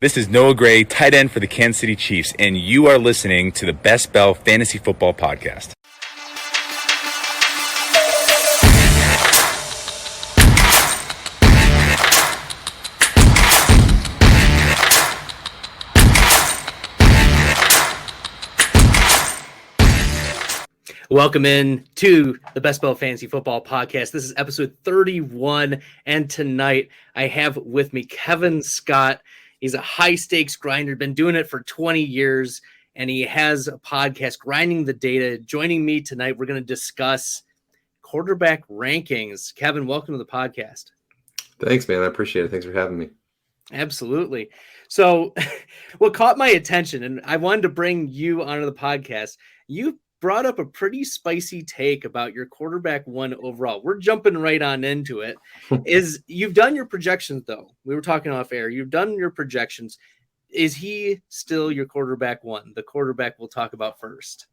This is Noah Gray, tight end for the Kansas City Chiefs, and you are listening to the Best Bell Fantasy Football Podcast. Welcome in to the Best Bell Fantasy Football Podcast. This is episode 31, and tonight I have with me Kevin Scott. He's a high-stakes grinder, been doing it for 20 years, and he has a podcast, Grinding the Data. Joining me tonight, we're going to discuss quarterback rankings. Kevin, welcome to the podcast. Thanks, man. I appreciate it. Thanks for having me. Absolutely. So what caught my attention, and I wanted to bring you onto the podcast, you brought up a pretty spicy take about your quarterback one overall. We're jumping right on into it. Is you've done your projections, though. We were talking off air. You've done your projections. Is he still your quarterback one? The quarterback we'll talk about first.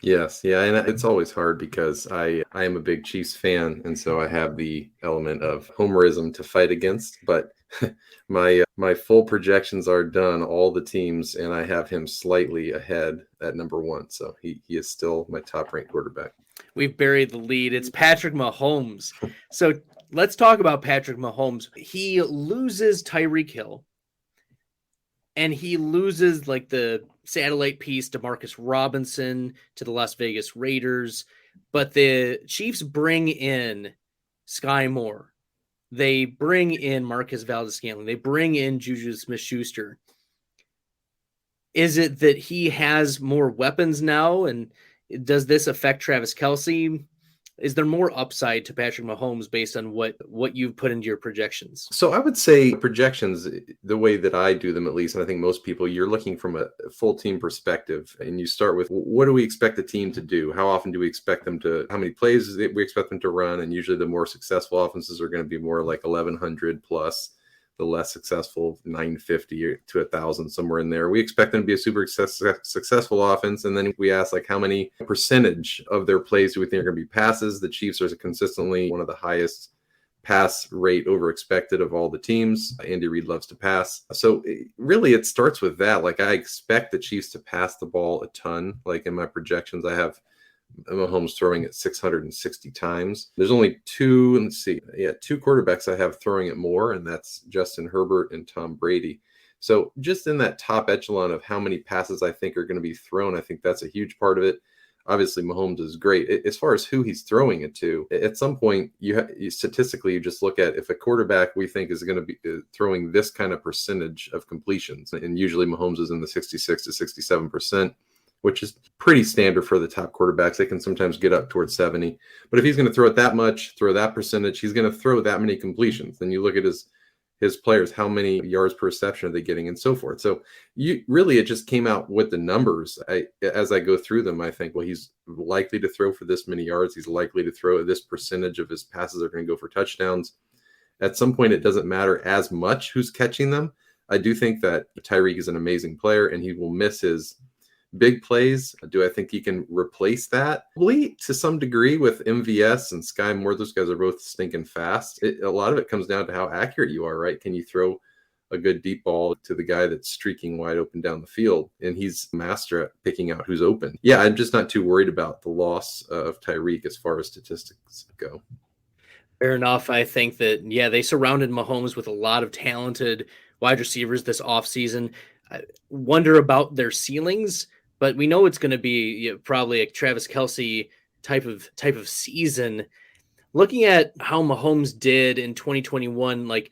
Yes. Yeah. And it's always hard because I am a big Chiefs fan. And so I have the element of homerism to fight against. But my full projections are done, all the teams, and I have him slightly ahead at number one. So he is still my top ranked quarterback. We've buried the lead. It's Patrick Mahomes. So let's talk about Patrick Mahomes. He loses Tyreek Hill, and he loses like the satellite piece to Marcus Robinson to the Las Vegas Raiders. But the Chiefs bring in Sky Moore. They bring in Marcus Valdes-Scantling. They bring in Juju Smith-Schuster. Is it that he has more weapons now? And does this affect Travis Kelce? Is there more upside to Patrick Mahomes based on what you've put into your projections? So I would say projections, the way that I do them at least, and I think most people, you're looking from a full team perspective, and you start with what do we expect the team to do? How often do we expect them to, how many plays we expect them to run? And usually the more successful offenses are going to be more like 1,100 plus. The less successful 950 to 1,000, somewhere in there. We expect them to be a super successful offense. And then we ask, like, how many percentage of their plays do we think are going to be passes? The Chiefs are consistently one of the highest pass rate over expected of all the teams. Andy Reid loves to pass. So really it starts with that. Like, I expect the Chiefs to pass the ball a ton. Like in my projections, I have Mahomes throwing it 660 times. There's only two quarterbacks I have throwing it more, and that's Justin Herbert and Tom Brady. So just in that top echelon of how many passes I think are going to be thrown, I think that's a huge part of it. Obviously, Mahomes is great. As far as who he's throwing it to, at some point, statistically, you just look at if a quarterback we think is going to be throwing this kind of percentage of completions, and usually Mahomes is in the 66 to 67%. Which is pretty standard for the top quarterbacks. They can sometimes get up towards 70. But if he's going to throw it that much, throw that percentage, he's going to throw that many completions. Then you look at his players, how many yards per reception are they getting and so forth. So it just came out with the numbers. As I go through them, I think, well, he's likely to throw for this many yards. He's likely to throw this percentage of his passes are going to go for touchdowns. At some point, it doesn't matter as much who's catching them. I do think that Tyreek is an amazing player and he will miss his big plays. Do I think he can replace that? Probably to some degree with MVS and Sky Moore. Those guys are both stinking fast. A lot of it comes down to how accurate you are, right? Can you throw a good deep ball to the guy that's streaking wide open down the field? And he's master at picking out who's open. Yeah, I'm just not too worried about the loss of Tyreek as far as statistics go. Fair enough. I think that, they surrounded Mahomes with a lot of talented wide receivers this offseason. I wonder about their ceilings. But we know it's going to be probably a Travis Kelce type of season. Looking at how Mahomes did in 2021, like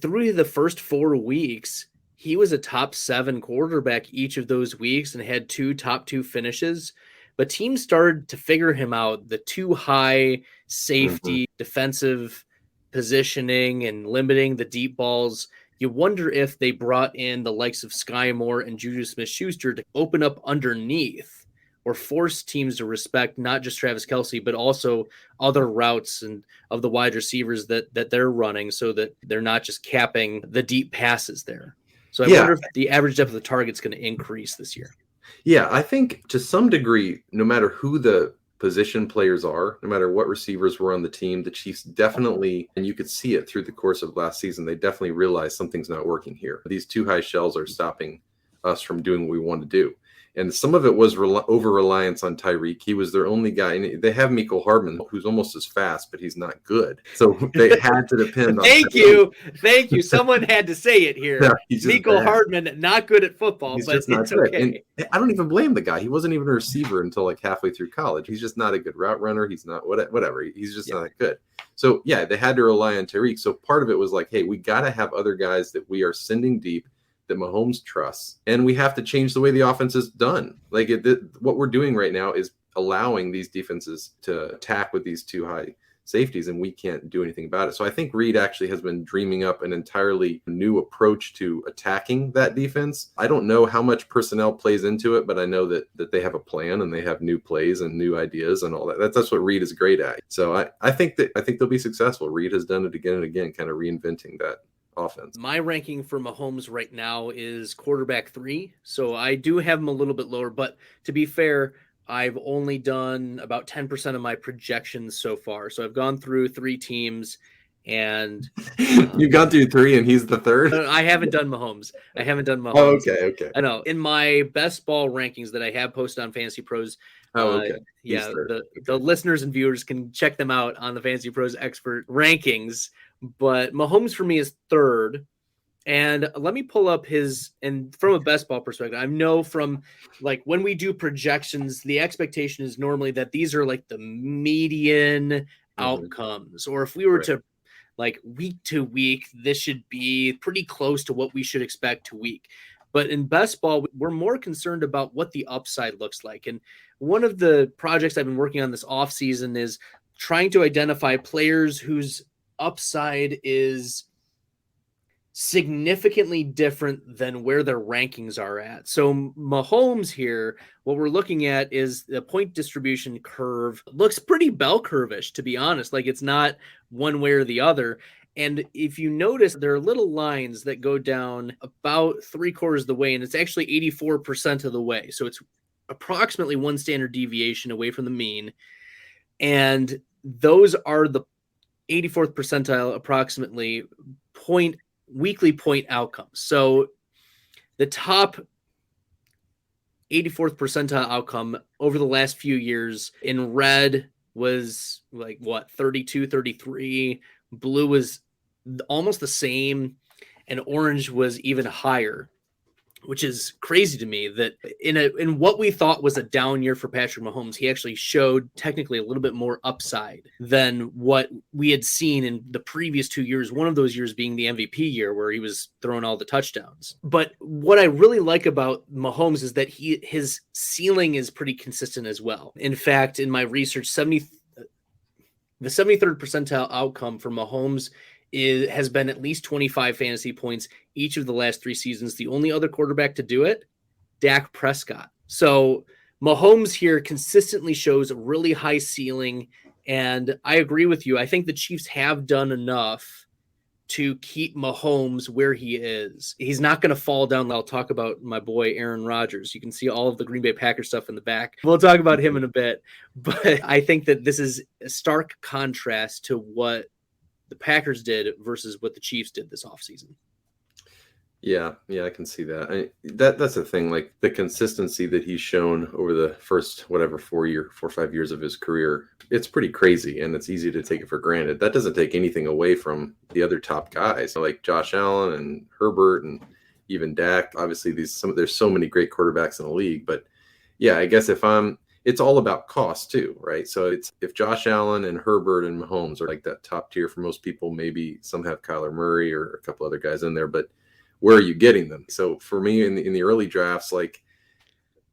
through the first 4 weeks, he was a top 7 quarterback each of those weeks and had 2 top 2 finishes. But teams started to figure him out. The too high safety, defensive positioning, and limiting the deep balls. You wonder if they brought in the likes of Sky Moore and Juju Smith-Schuster to open up underneath or force teams to respect not just Travis Kelce, but also other routes and of the wide receivers that they're running so that they're not just capping the deep passes there. So I wonder if the average depth of the target is going to increase this year. Yeah, I think to some degree, no matter who the position players are, no matter what receivers were on the team, the Chiefs definitely, and you could see it through the course of last season, they definitely realized something's not working here. These too high shells are stopping us from doing what we want to do. And some of it was over-reliance on Tyreek. He was their only guy. And they have Mecole Hardman, who's almost as fast, but he's not good. So they had to depend on Thank you. Someone had to say it here. Yeah, Mecole Hardman, not good at football, he's but just not it's good. okay. And I don't even blame the guy. He wasn't even a receiver until like halfway through college. He's just not a good route runner. He's not whatever. He's just not good. So, yeah, they had to rely on Tyreek. So part of it was like, hey, we got to have other guys that we are sending deep that Mahomes trusts, and we have to change the way the offense is done. Like what we're doing right now is allowing these defenses to attack with these too high safeties, and we can't do anything about it. So I think Reed actually has been dreaming up an entirely new approach to attacking that defense. I don't know how much personnel plays into it, but I know that they have a plan and they have new plays and new ideas and all that. That's what Reed is great at. So I think they'll be successful. Reed has done it again and again, kind of reinventing that offense. My ranking for Mahomes right now is quarterback 3. So I do have him a little bit lower, but to be fair, I've only done about 10% of my projections so far. So I've gone through 3 teams and you've gone through 3 and he's the 3rd. I haven't done Mahomes. Oh, okay. I know in my best ball rankings that I have posted on Fantasy Pros. Okay. Yeah, the listeners and viewers can check them out on the Fantasy Pros expert rankings. But Mahomes for me is 3rd. And let me pull up and from a best ball perspective, I know from like when we do projections, the expectation is normally that these are like the median outcomes. Or if we were to like week to week, this should be pretty close to what we should expect to week. But in best ball, we're more concerned about what the upside looks like. And one of the projects I've been working on this offseason is trying to identify players whose upside is significantly different than where their rankings are at. So Mahomes here, what we're looking at is the point distribution curve looks pretty bell curve-ish, to be honest. Like it's not one way or the other. And if you notice, there are little lines that go down about 3/4 of the way, and it's actually 84% of the way. So it's approximately 1 standard deviation away from the mean. And those are the 84th percentile, approximately weekly point outcomes. So the top 84th percentile outcome over the last few years in red was like 32, 33. Blue was almost the same, and orange was even higher, which is crazy to me that in what we thought was a down year for Patrick Mahomes, he actually showed technically a little bit more upside than what we had seen in the previous 2 years, one of those years being the MVP year where he was throwing all the touchdowns. But what I really like about Mahomes is that his ceiling is pretty consistent as well. In fact, in my research, the 73rd percentile outcome for Mahomes has been at least 25 fantasy points each of the last 3 seasons. The only other quarterback to do it, Dak Prescott. So Mahomes here consistently shows a really high ceiling, and I agree with you. I think the Chiefs have done enough to keep Mahomes where he is. He's not going to fall down. I'll talk about my boy Aaron Rodgers. You can see all of the Green Bay Packers stuff in the back. We'll talk about him in a bit, but I think that this is a stark contrast to what the Packers did versus what the Chiefs did this offseason. Yeah, I can see that. That's the thing, like the consistency that he's shown over the first 4 or 5 years of his career. It's pretty crazy, and it's easy to take it for granted. That doesn't take anything away from the other top guys like Josh Allen and Herbert and even Dak. Obviously, there's so many great quarterbacks in the league, but yeah, I guess it's all about cost too, right? So if Josh Allen and Herbert and Mahomes are like that top tier for most people, maybe some have Kyler Murray or a couple other guys in there, but where are you getting them? So for me in the early drafts, like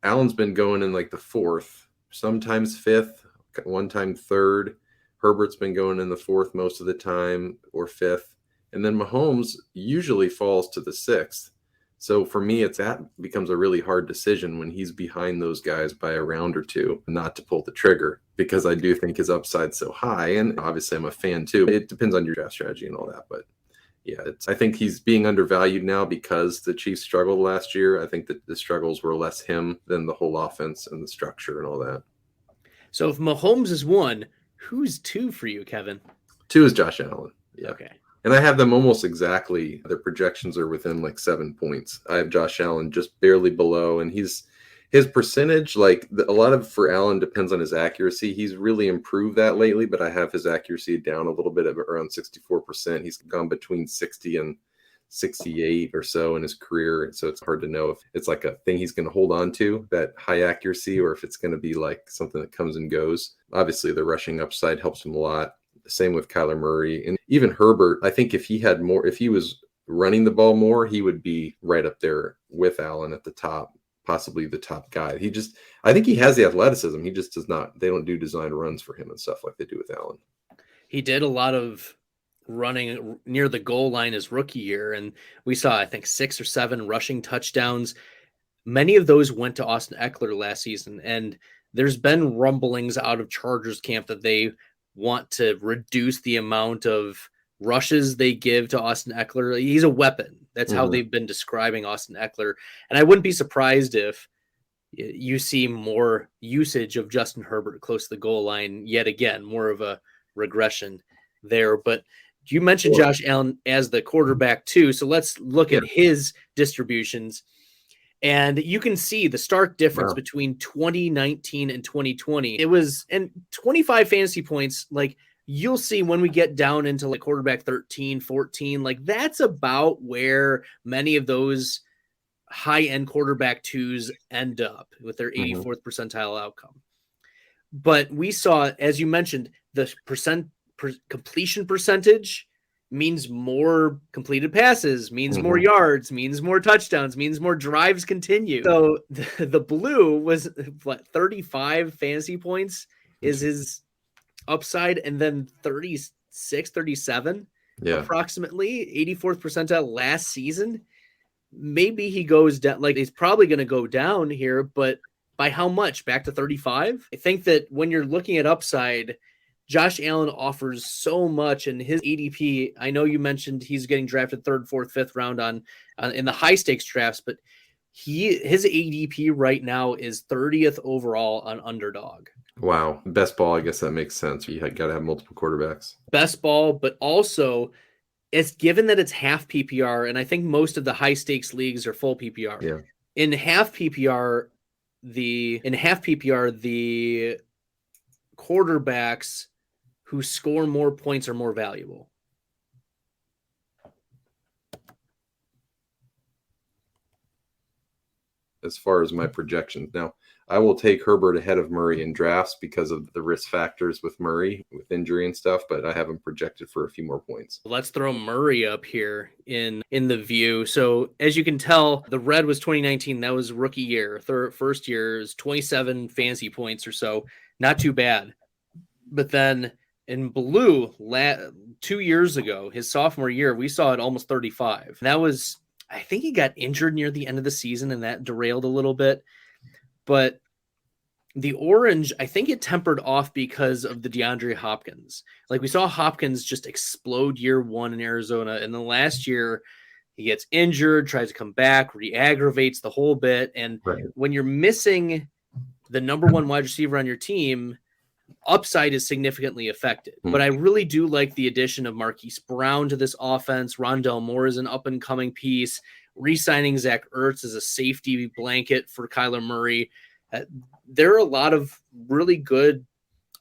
Allen's been going in like the 4th, sometimes 5th, one time 3rd. Herbert's been going in the 4th most of the time, or 5th. And then Mahomes usually falls to the 6th. So for me, that becomes a really hard decision when he's behind those guys by a round or 2, not to pull the trigger, because I do think his upside's so high. And obviously I'm a fan too. It depends on your draft strategy and all that, but yeah, I think he's being undervalued now because the Chiefs struggled last year. I think that the struggles were less him than the whole offense and the structure and all that. So if Mahomes is 1, who's 2 for you, Kevin? 2 is Josh Allen. Yeah. Okay. And I have them almost exactly. Their projections are within like 7 points. I have Josh Allen just barely below, and his percentage, a lot of for Allen depends on his accuracy. He's really improved that lately, but I have his accuracy down a little bit at around 64%. He's gone between 60 and 68 or so in his career. So it's hard to know if it's like a thing he's going to hold on to, that high accuracy, or if it's going to be like something that comes and goes. Obviously, the rushing upside helps him a lot. Same with Kyler Murray. And even Herbert, I think if he was running the ball more, he would be right up there with Allen at the top, possibly the top guy. I think he has the athleticism. He just does not, they don't do design runs for him and stuff like they do with Allen. He did a lot of running near the goal line his rookie year, and we saw, I think, 6 or 7 rushing touchdowns. Many of those went to Austin Eckler last season, and there's been rumblings out of Chargers camp that they want to reduce the amount of rushes they give to Austin Eckler. He's a weapon. That's how they've been describing Austin Eckler. And I wouldn't be surprised if you see more usage of Justin Herbert close to the goal line yet again, more of a regression there. But you mentioned Josh Allen as the quarterback too. So let's look at his distributions. And you can see the stark difference between 2019 and 2020. It was, and 25 fantasy points, like you'll see when we get down into like quarterback 13, 14, like that's about where many of those high-end quarterback 2s end up with their 84th percentile outcome. But we saw, as you mentioned, the completion percentage means more completed passes, means more yards, means more touchdowns, means more drives continue. So the blue was 35 fantasy points is his upside, and then 36, 37 approximately, 84th percentile last season. Maybe he goes down, like he's probably going to go down here, but by how much? Back to 35? I think that when you're looking at upside, Josh Allen offers so much, and his ADP, I know you mentioned he's getting drafted 3rd, 4th, 5th round on in the high stakes drafts, but his ADP right now is 30th overall on Underdog. Wow. Best ball, I guess that makes sense. You got to have multiple quarterbacks. Best ball, but also it's given that it's half PPR, and I think most of the high stakes leagues are full PPR. Yeah. In half PPR, the quarterbacks who score more points are more valuable. As far as my projections. Now, I will take Herbert ahead of Murray in drafts because of the risk factors with Murray, with injury and stuff, but I have him projected for a few more points. Let's throw Murray up here in the view. So as you can tell, the red was 2019. That was rookie year. First year is 27 fantasy points or so. Not too bad. But then in blue, 2 years ago, his sophomore year, we saw it almost 35. That was, I think he got injured near the end of the season, and that derailed a little bit. But the orange, I think it tempered off because of the Deandre Hopkins. Like we saw Hopkins just explode year 1 in Arizona, and then last year he gets injured, tries to come back, re-aggravates the whole bit. And when you're missing the number 1 wide receiver on your team, upside is significantly affected. But I really do like the addition of Marquise Brown to this offense. Rondell Moore is an up-and-coming piece. Re-signing Zach Ertz as a safety blanket for Kyler Murray. There are a lot of really good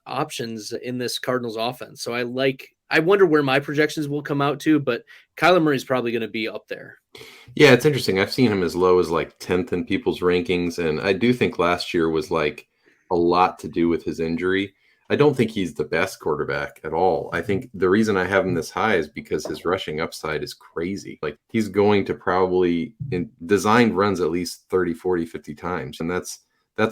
options in this Cardinals offense. So I wonder where my projections will come out to, but Kyler Murray is probably going to be up there. Yeah, it's interesting. I've seen him as low as like 10th in people's rankings. And I do think last year was like a lot to do with his injury. I don't think he's the best quarterback at all. I think the reason I have him this high is because his rushing upside is crazy. Like he's going to probably designed runs at least 30, 40, 50 times. And that's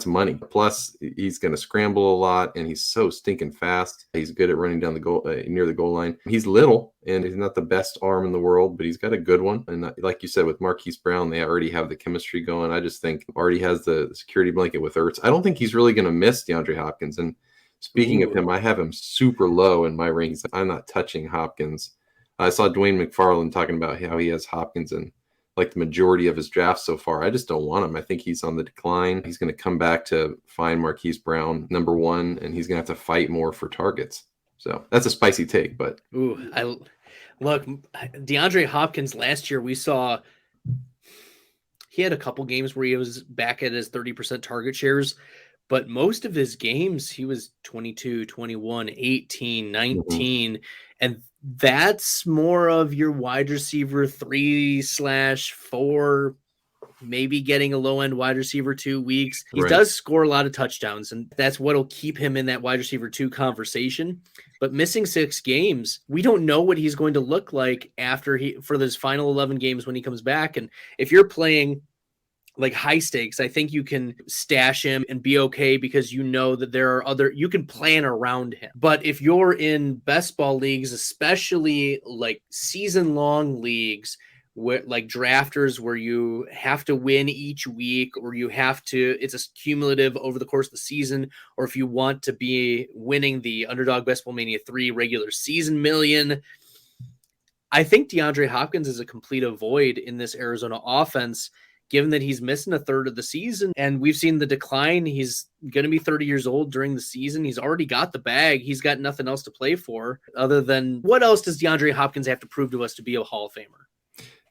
money. Plus he's going to scramble a lot, and he's so stinking fast. He's good at running down the goal near the goal line. He's little, and he's not the best arm in the world, but he's got a good one. And like you said, with Marquise Brown, they already have the chemistry going. I just think already has the security blanket with Ertz. I don't think he's really going to miss DeAndre Hopkins. And speaking of him, I have him super low in my rankings. I'm not touching Hopkins. I saw Dwayne McFarland talking about how he has Hopkins in like the majority of his drafts so far. I just don't want him. I think he's on the decline. He's going to come back to find Marquise Brown number one, and he's going to have to fight more for targets. So that's a spicy take, but look, DeAndre Hopkins last year, we saw he had a couple games where he was back at his 30% target shares, but most of his games, he was 22, 21, 18, 19, and that's more of your wide receiver 3/4, maybe getting a low end wide receiver 2 weeks. He does score a lot of touchdowns, and that's what'll keep him in that wide receiver 2 conversation. But missing 6 games, we don't know what he's going to look like for those final 11 games when he comes back. And if you're playing like high stakes, I think you can stash him and be okay because you know that there are you can plan around him. But if you're in best ball leagues, especially like season long leagues, like drafters where you have to win each week, or it's a cumulative over the course of the season, or if you want to be winning the Underdog Best Ball Mania 3 regular season million, I think DeAndre Hopkins is a complete avoid in this Arizona offense, given that he's missing a third of the season and we've seen the decline. He's going to be 30 years old during the season. He's already got the bag. He's got nothing else to play for other than what else does DeAndre Hopkins have to prove to us to be a Hall of Famer?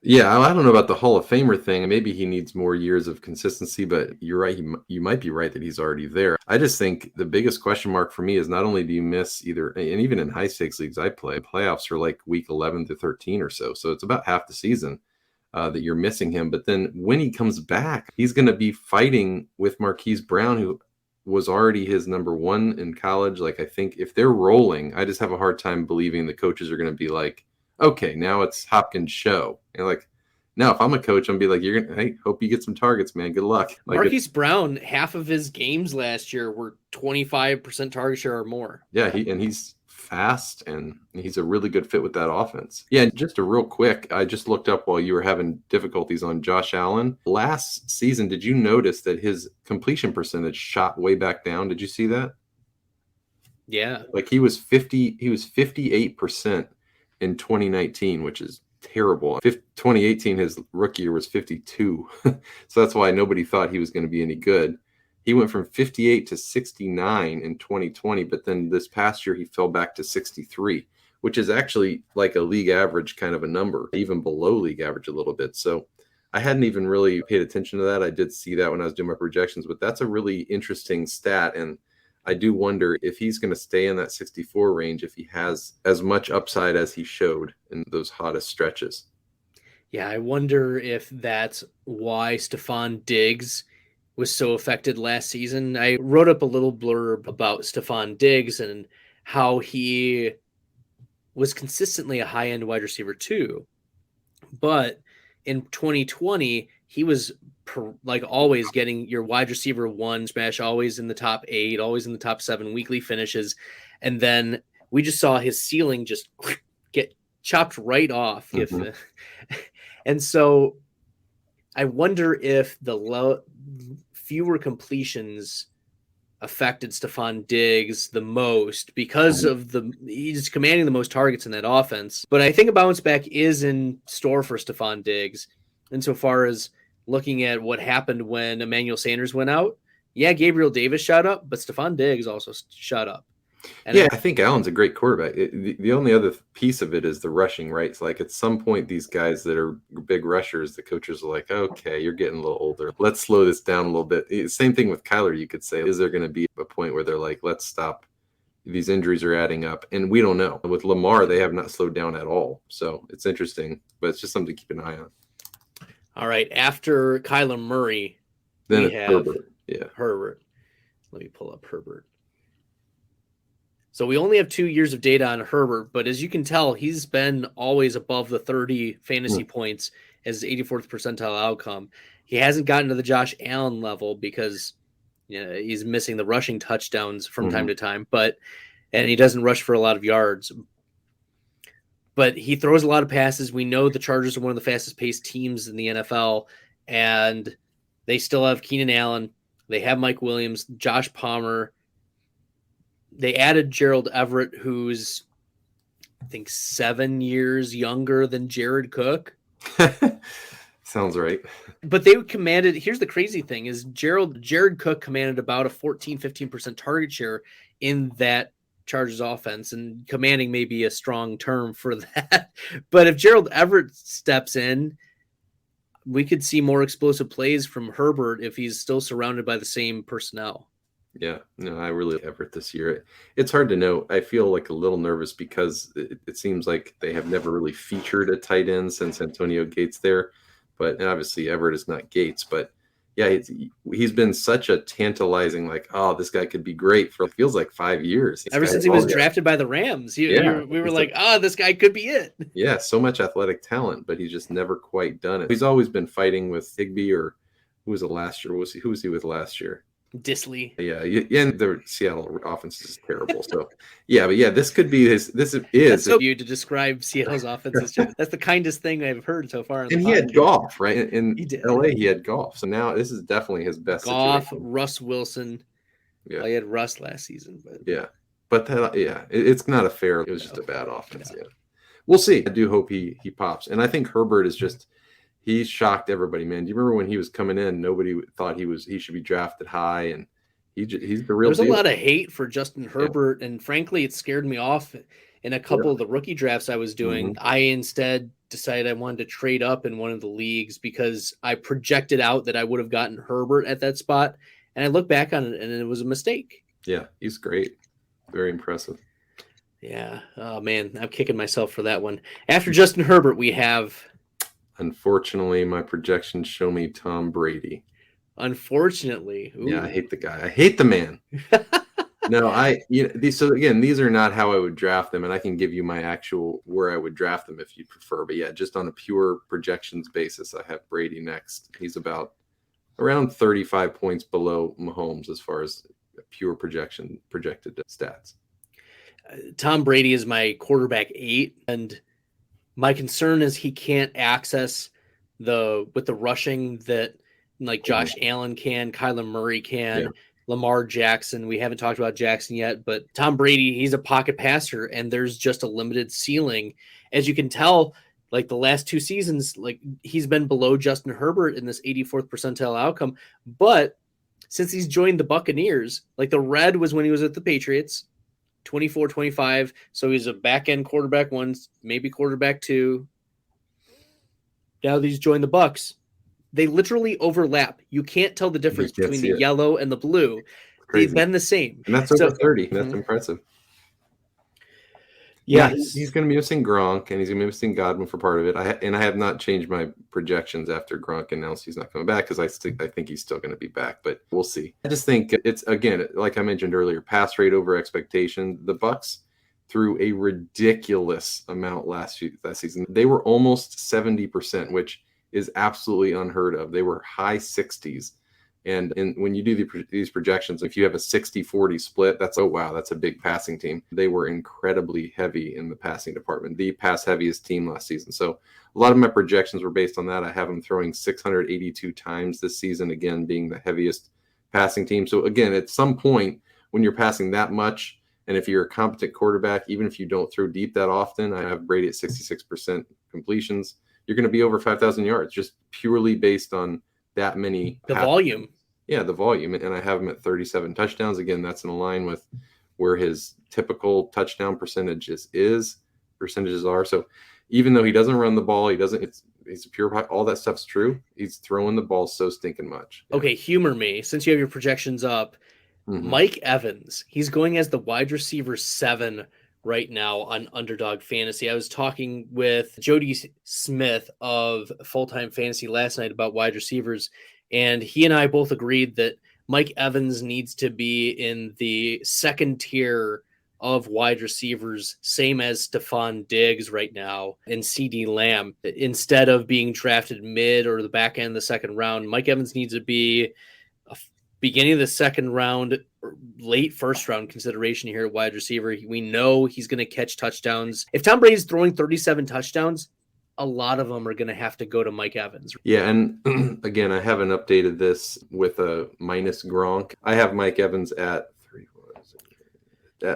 Yeah, I don't know about the Hall of Famer thing. Maybe he needs more years of consistency, but you're right. You might be right that he's already there. I just think the biggest question mark for me is not only do you miss either, and even in high stakes leagues I play, playoffs are like week 11 to 13 or so. So it's about half the season that you're missing him. But then when he comes back, he's going to be fighting with Marquise Brown, who was already his number one in college. Like, I think if they're rolling, I just have a hard time believing the coaches are going to be like, okay, now it's Hopkins' show. And like, no, if I'm a coach, I'm gonna be like, hey, hope you get some targets, man. Good luck. Like, Marquise Brown, half of his games last year were 25% target share or more. Yeah, he's fast and he's a really good fit with that offense. Yeah, just a real quick, I just looked up while you were having difficulties on Josh Allen. Last season, did you notice that his completion percentage shot way back down? Did you see that? Yeah. Like he was 58% in 2019, which is terrible. 2018, his rookie year was 52. So that's why nobody thought he was going to be any good. He went from 58 to 69 in 2020, but then this past year he fell back to 63, which is actually like a league average kind of a number, even below league average a little bit. So I hadn't even really paid attention to that. I did see that when I was doing my projections, but that's a really interesting stat. And I do wonder if he's going to stay in that 64 range, if he has as much upside as he showed in those hottest stretches. Yeah, I wonder if that's why Stephon Diggs was so affected last season. I wrote up a little blurb about Stephon Diggs and how he was consistently a high-end wide receiver too. But in 2020, he was like always getting your wide receiver 1 smash, always in the top 8, always in the top 7 weekly finishes. And then we just saw his ceiling just get chopped right off. Mm-hmm. And so I wonder if the fewer completions affected Stephon Diggs the most because of he's commanding the most targets in that offense. But I think a bounce back is in store for Stephon Diggs insofar as looking at what happened when Emmanuel Sanders went out. Yeah, Gabriel Davis shot up, but Stephon Diggs also shot up. And yeah, I think Allen's a great quarterback. The only other piece of it is the rushing, right? It's like at some point, these guys that are big rushers, the coaches are like, okay, you're getting a little older. Let's slow this down a little bit. Same thing with Kyler, you could say. Is there going to be a point where they're like, let's stop? These injuries are adding up. And we don't know. With Lamar, they have not slowed down at all. So it's interesting, but it's just something to keep an eye on. All right. After Kyler Murray, then we have Herbert. Yeah. Herbert. Let me pull up Herbert. So we only have 2 years of data on Herbert, but as you can tell, he's been always above the 30 fantasy points as 84th percentile outcome. He hasn't gotten to the Josh Allen level because he's missing the rushing touchdowns from time to time, and he doesn't rush for a lot of yards. But he throws a lot of passes. We know the Chargers are one of the fastest paced teams in the NFL, and they still have Keenan Allen. They have Mike Williams, Josh Palmer. They added Gerald Everett, who's, I think, 7 years younger than Jared Cook. Sounds right. But they commanded, here's the crazy thing, is Jared Cook commanded about a 15% target share in that Chargers offense, and commanding may be a strong term for that. But if Gerald Everett steps in, we could see more explosive plays from Herbert if he's still surrounded by the same personnel. Yeah, no, I really like Everett this year. It's hard to know. I feel like a little nervous because it seems like they have never really featured a tight end since Antonio Gates there. But obviously Everett is not Gates. But yeah, he's been such a tantalizing, like, oh, this guy could be great for, it feels like 5 years. Ever since he was drafted by the Rams, we were like, oh, this guy could be it. Yeah, so much athletic talent, but he's just never quite done it. He's always been fighting with Higbee, or who was it last year? Who was he with last year? Disley. Yeah, and the Seattle offense is terrible. So, yeah, but yeah, this could be his. This is That's so you to describe Seattle's offense. That's the kindest thing I've heard so far. And he had Goff, right? In LA, he had Goff. So now this is definitely his best. Goff, situation. Russ Wilson. Yeah, well, he had Russ last season, but it's not a fair. It was just a bad offense. Yeah, we'll see. I do hope he pops, and I think Herbert is just. He shocked everybody, man. Do you remember when he was coming in? Nobody thought he should be drafted high, and he's the real. There's a lot of hate for Justin Herbert, and frankly, it scared me off in a couple of the rookie drafts I was doing. I instead decided I wanted to trade up in one of the leagues because I projected out that I would have gotten Herbert at that spot, and I look back on it, and it was a mistake. Yeah, he's great, very impressive. Yeah, oh man, I'm kicking myself for that one. After Justin Herbert, we have. Unfortunately, my projections show me Tom Brady. Unfortunately. Ooh. Yeah, I hate the guy. I hate the man. No, these are not how I would draft them, and I can give you my actual where I would draft them if you prefer. But yeah, just on a pure projections basis, I have Brady next. He's about around 35 points below Mahomes as far as pure projected stats. Tom Brady is my quarterback 8, and my concern is he can't access with the rushing that like Josh Allen can, Kyler Murray can, Lamar Jackson. We haven't talked about Jackson yet, but Tom Brady, he's a pocket passer, and there's just a limited ceiling. As you can tell, like the last 2 seasons, like he's been below Justin Herbert in this 84th percentile outcome. But since he's joined the Buccaneers, like the red was when he was at the Patriots. 24, 25. So he's a back end quarterback 1, maybe quarterback 2. Now that he's joined the Bucs, they literally overlap. You can't tell the difference between the yellow and the blue. They've been the same. And that's over 30. That's impressive. Yeah, he's going to be missing Gronk, and he's going to be missing Godwin for part of it. I have not changed my projections after Gronk announced he's not coming back because I think he's still going to be back, but we'll see. I just think it's, again, like I mentioned earlier, pass rate over expectation. The Bucs threw a ridiculous amount last season. They were almost 70%, which is absolutely unheard of. They were high 60s. And when you do these projections, if you have a 60-40 split, that's a big passing team. They were incredibly heavy in the passing department, the pass heaviest team last season. So a lot of my projections were based on that. I have them throwing 682 times this season, again, being the heaviest passing team. So again, at some point when you're passing that much, and if you're a competent quarterback, even if you don't throw deep that often, I have Brady at 66% completions, you're going to be over 5,000 yards, just purely based on that many. The volume. Yeah, the volume. And I have him at 37 touchdowns. Again, that's in line with where his typical touchdown percentages are. So even though he doesn't run the ball, he's a pure, all that stuff's true. He's throwing the ball so stinking much. Yeah. Okay, humor me. Since you have your projections up, Mike Evans, he's going as the wide receiver 7 right now on Underdog Fantasy. I was talking with Jody Smith of Full-Time Fantasy last night about wide receivers, and he and I both agreed that Mike Evans needs to be in the second tier of wide receivers, same as Stephon Diggs right now and CD Lamb. Instead of being drafted mid or the back end of the second round, Mike Evans needs to be a beginning of the second round, late first round consideration here at wide receiver. We know he's going to catch touchdowns. If Tom Brady's throwing 37 touchdowns, a lot of them are going to have to go to Mike Evans. Yeah, and again, I haven't updated this with a minus Gronk. I have Mike Evans at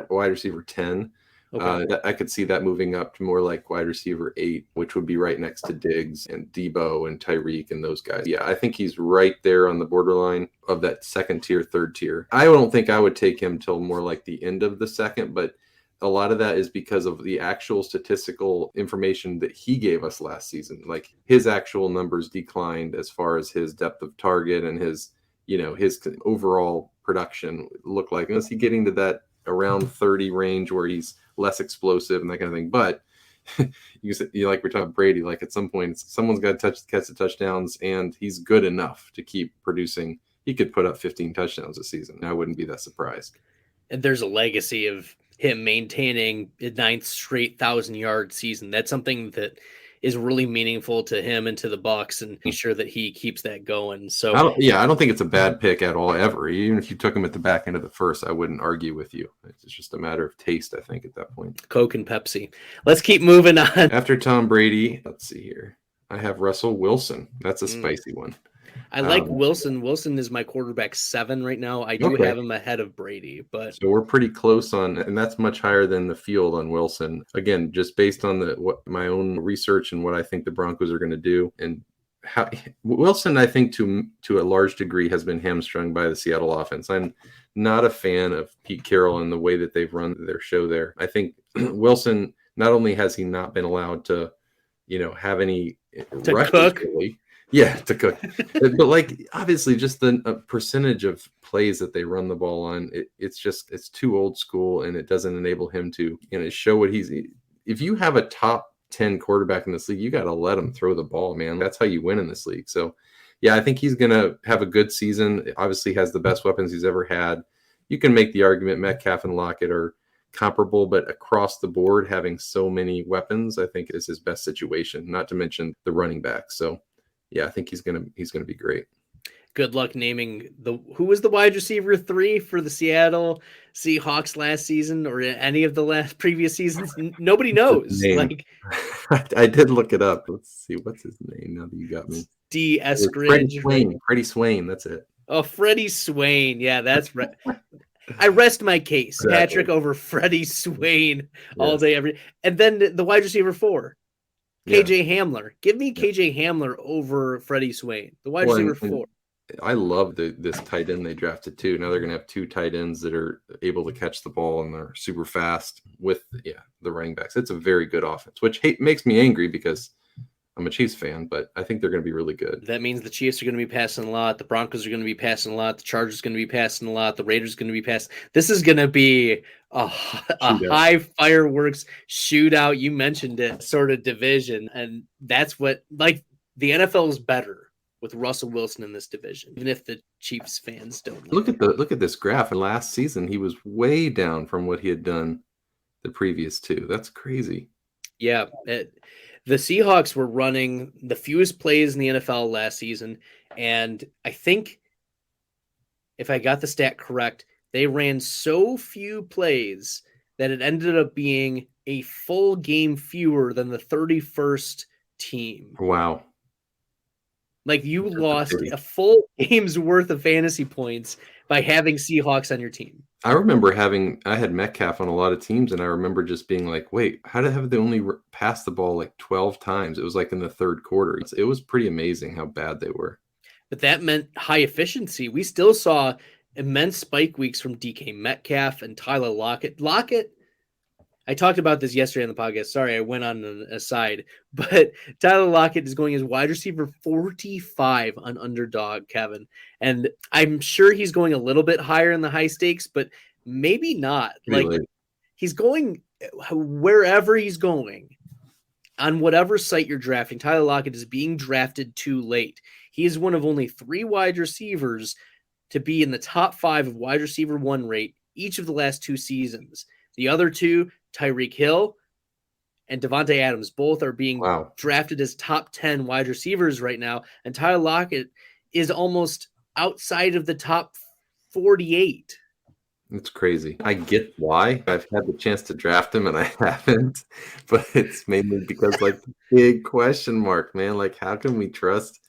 wide receiver 10, Okay. I could see that moving up to more like wide receiver 8, which would be right next to Diggs and Debo and Tyreek and those guys. Yeah, I think he's right there on the borderline of that second tier, third tier. I don't think I would take him till more like the end of the second, but a lot of that is because of the actual statistical information that he gave us last season. Like his actual numbers declined as far as his depth of target and his overall production looked like. Is he getting to that around 30 range where he's less explosive and that kind of thing? But like we're talking about Brady, like at some point someone's got to catch the touchdowns, and he's good enough to keep producing. He could put up 15 touchdowns a season. I wouldn't be that surprised. And there's a legacy of him maintaining a 9th straight 1,000-yard season. That's something that is really meaningful to him and to the Bucs, and make sure that he keeps that going. So I don't think it's a bad pick at all, ever. Even if you took him at the back end of the first, I wouldn't argue with you. It's just a matter of taste, I think, at that point. Coke and Pepsi. Let's keep moving on. After Tom Brady, let's see here. I have Russell Wilson. That's a spicy one. I like Wilson. Wilson is my quarterback 7 right now. I do have him ahead of Brady, but so we're pretty close on, and that's much higher than the field on Wilson. Again, just based on my own research and what I think the Broncos are going to do, and how Wilson, I think to a large degree has been hamstrung by the Seattle offense. I'm not a fan of Pete Carroll and the way that they've run their show there. I think Wilson, not only has he not been allowed to, have any rushes, cook. Really, yeah, to cook. But like obviously just the percentage of plays that they run the ball on, it's too old school, and it doesn't enable him to show what he's. If you have a top 10 quarterback in this league, you got to let him throw the ball, man. That's how you win in this league. So yeah, I think he's going to have a good season. Obviously has the best weapons he's ever had. You can make the argument Metcalf and Lockett are comparable, but across the board, having so many weapons, I think is his best situation, not to mention the running back. So yeah, I think he's gonna be great. Good luck naming who was the wide receiver 3 for the Seattle Seahawks last season or any of the previous seasons. Nobody knows. Like I did look it up. Let's see, what's his name now that you got me. D. Eskridge. Freddie Swain. That's it. Oh, Freddie Swain. Yeah, that's right. I rest my case, exactly. Patrick over Freddie Swain all day, and then the wide receiver 4. KJ Hamler. Give me KJ Hamler over Freddie Swain. The wide receiver 4. I love this tight end they drafted too. Now they're going to have 2 tight ends that are able to catch the ball, and they're super fast with the running backs. It's a very good offense, which makes me angry because I'm a Chiefs fan, but I think they're going to be really good. That means the Chiefs are going to be passing a lot. The Broncos are going to be passing a lot. The Chargers are going to be passing a lot. The Raiders are going to be passing. This is going to be a high fireworks shootout. You mentioned it, sort of division. And that's what, like, the NFL is better with Russell Wilson in this division, even if the Chiefs fans don't. Look at this graph. And last season, he was way down from what he had done the previous 2. That's crazy. Yeah. The Seahawks were running the fewest plays in the NFL last season, and I think, if I got the stat correct, they ran so few plays that it ended up being a full game fewer than the 31st team. Wow. Like, you lost a full game's worth of fantasy points by having Seahawks on your team. I remember I had Metcalf on a lot of teams, and I remember just being like, wait, how have they only passed the ball like 12 times? It was like in the third quarter. It was pretty amazing how bad they were. But that meant high efficiency. We still saw immense spike weeks from DK Metcalf and Tyler Lockett. I talked about this yesterday on the podcast. Sorry, I went on an aside. But Tyler Lockett is going as wide receiver 45 on Underdog, Kevin. And I'm sure he's going a little bit higher in the high stakes, but maybe not. Really? Like, he's going wherever he's going. On whatever site you're drafting, Tyler Lockett is being drafted too late. He is one of only 3 wide receivers to be in the top 5 of wide receiver 1 rate each of the last 2 seasons. The other 2, Tyreek Hill and Devontae Adams, both are being drafted as top 10 wide receivers right now. And Tyler Lockett is almost outside of the top 48. It's crazy. I get why. I've had the chance to draft him and I haven't, but it's mainly because, like, big question mark, man. Like, how can we trust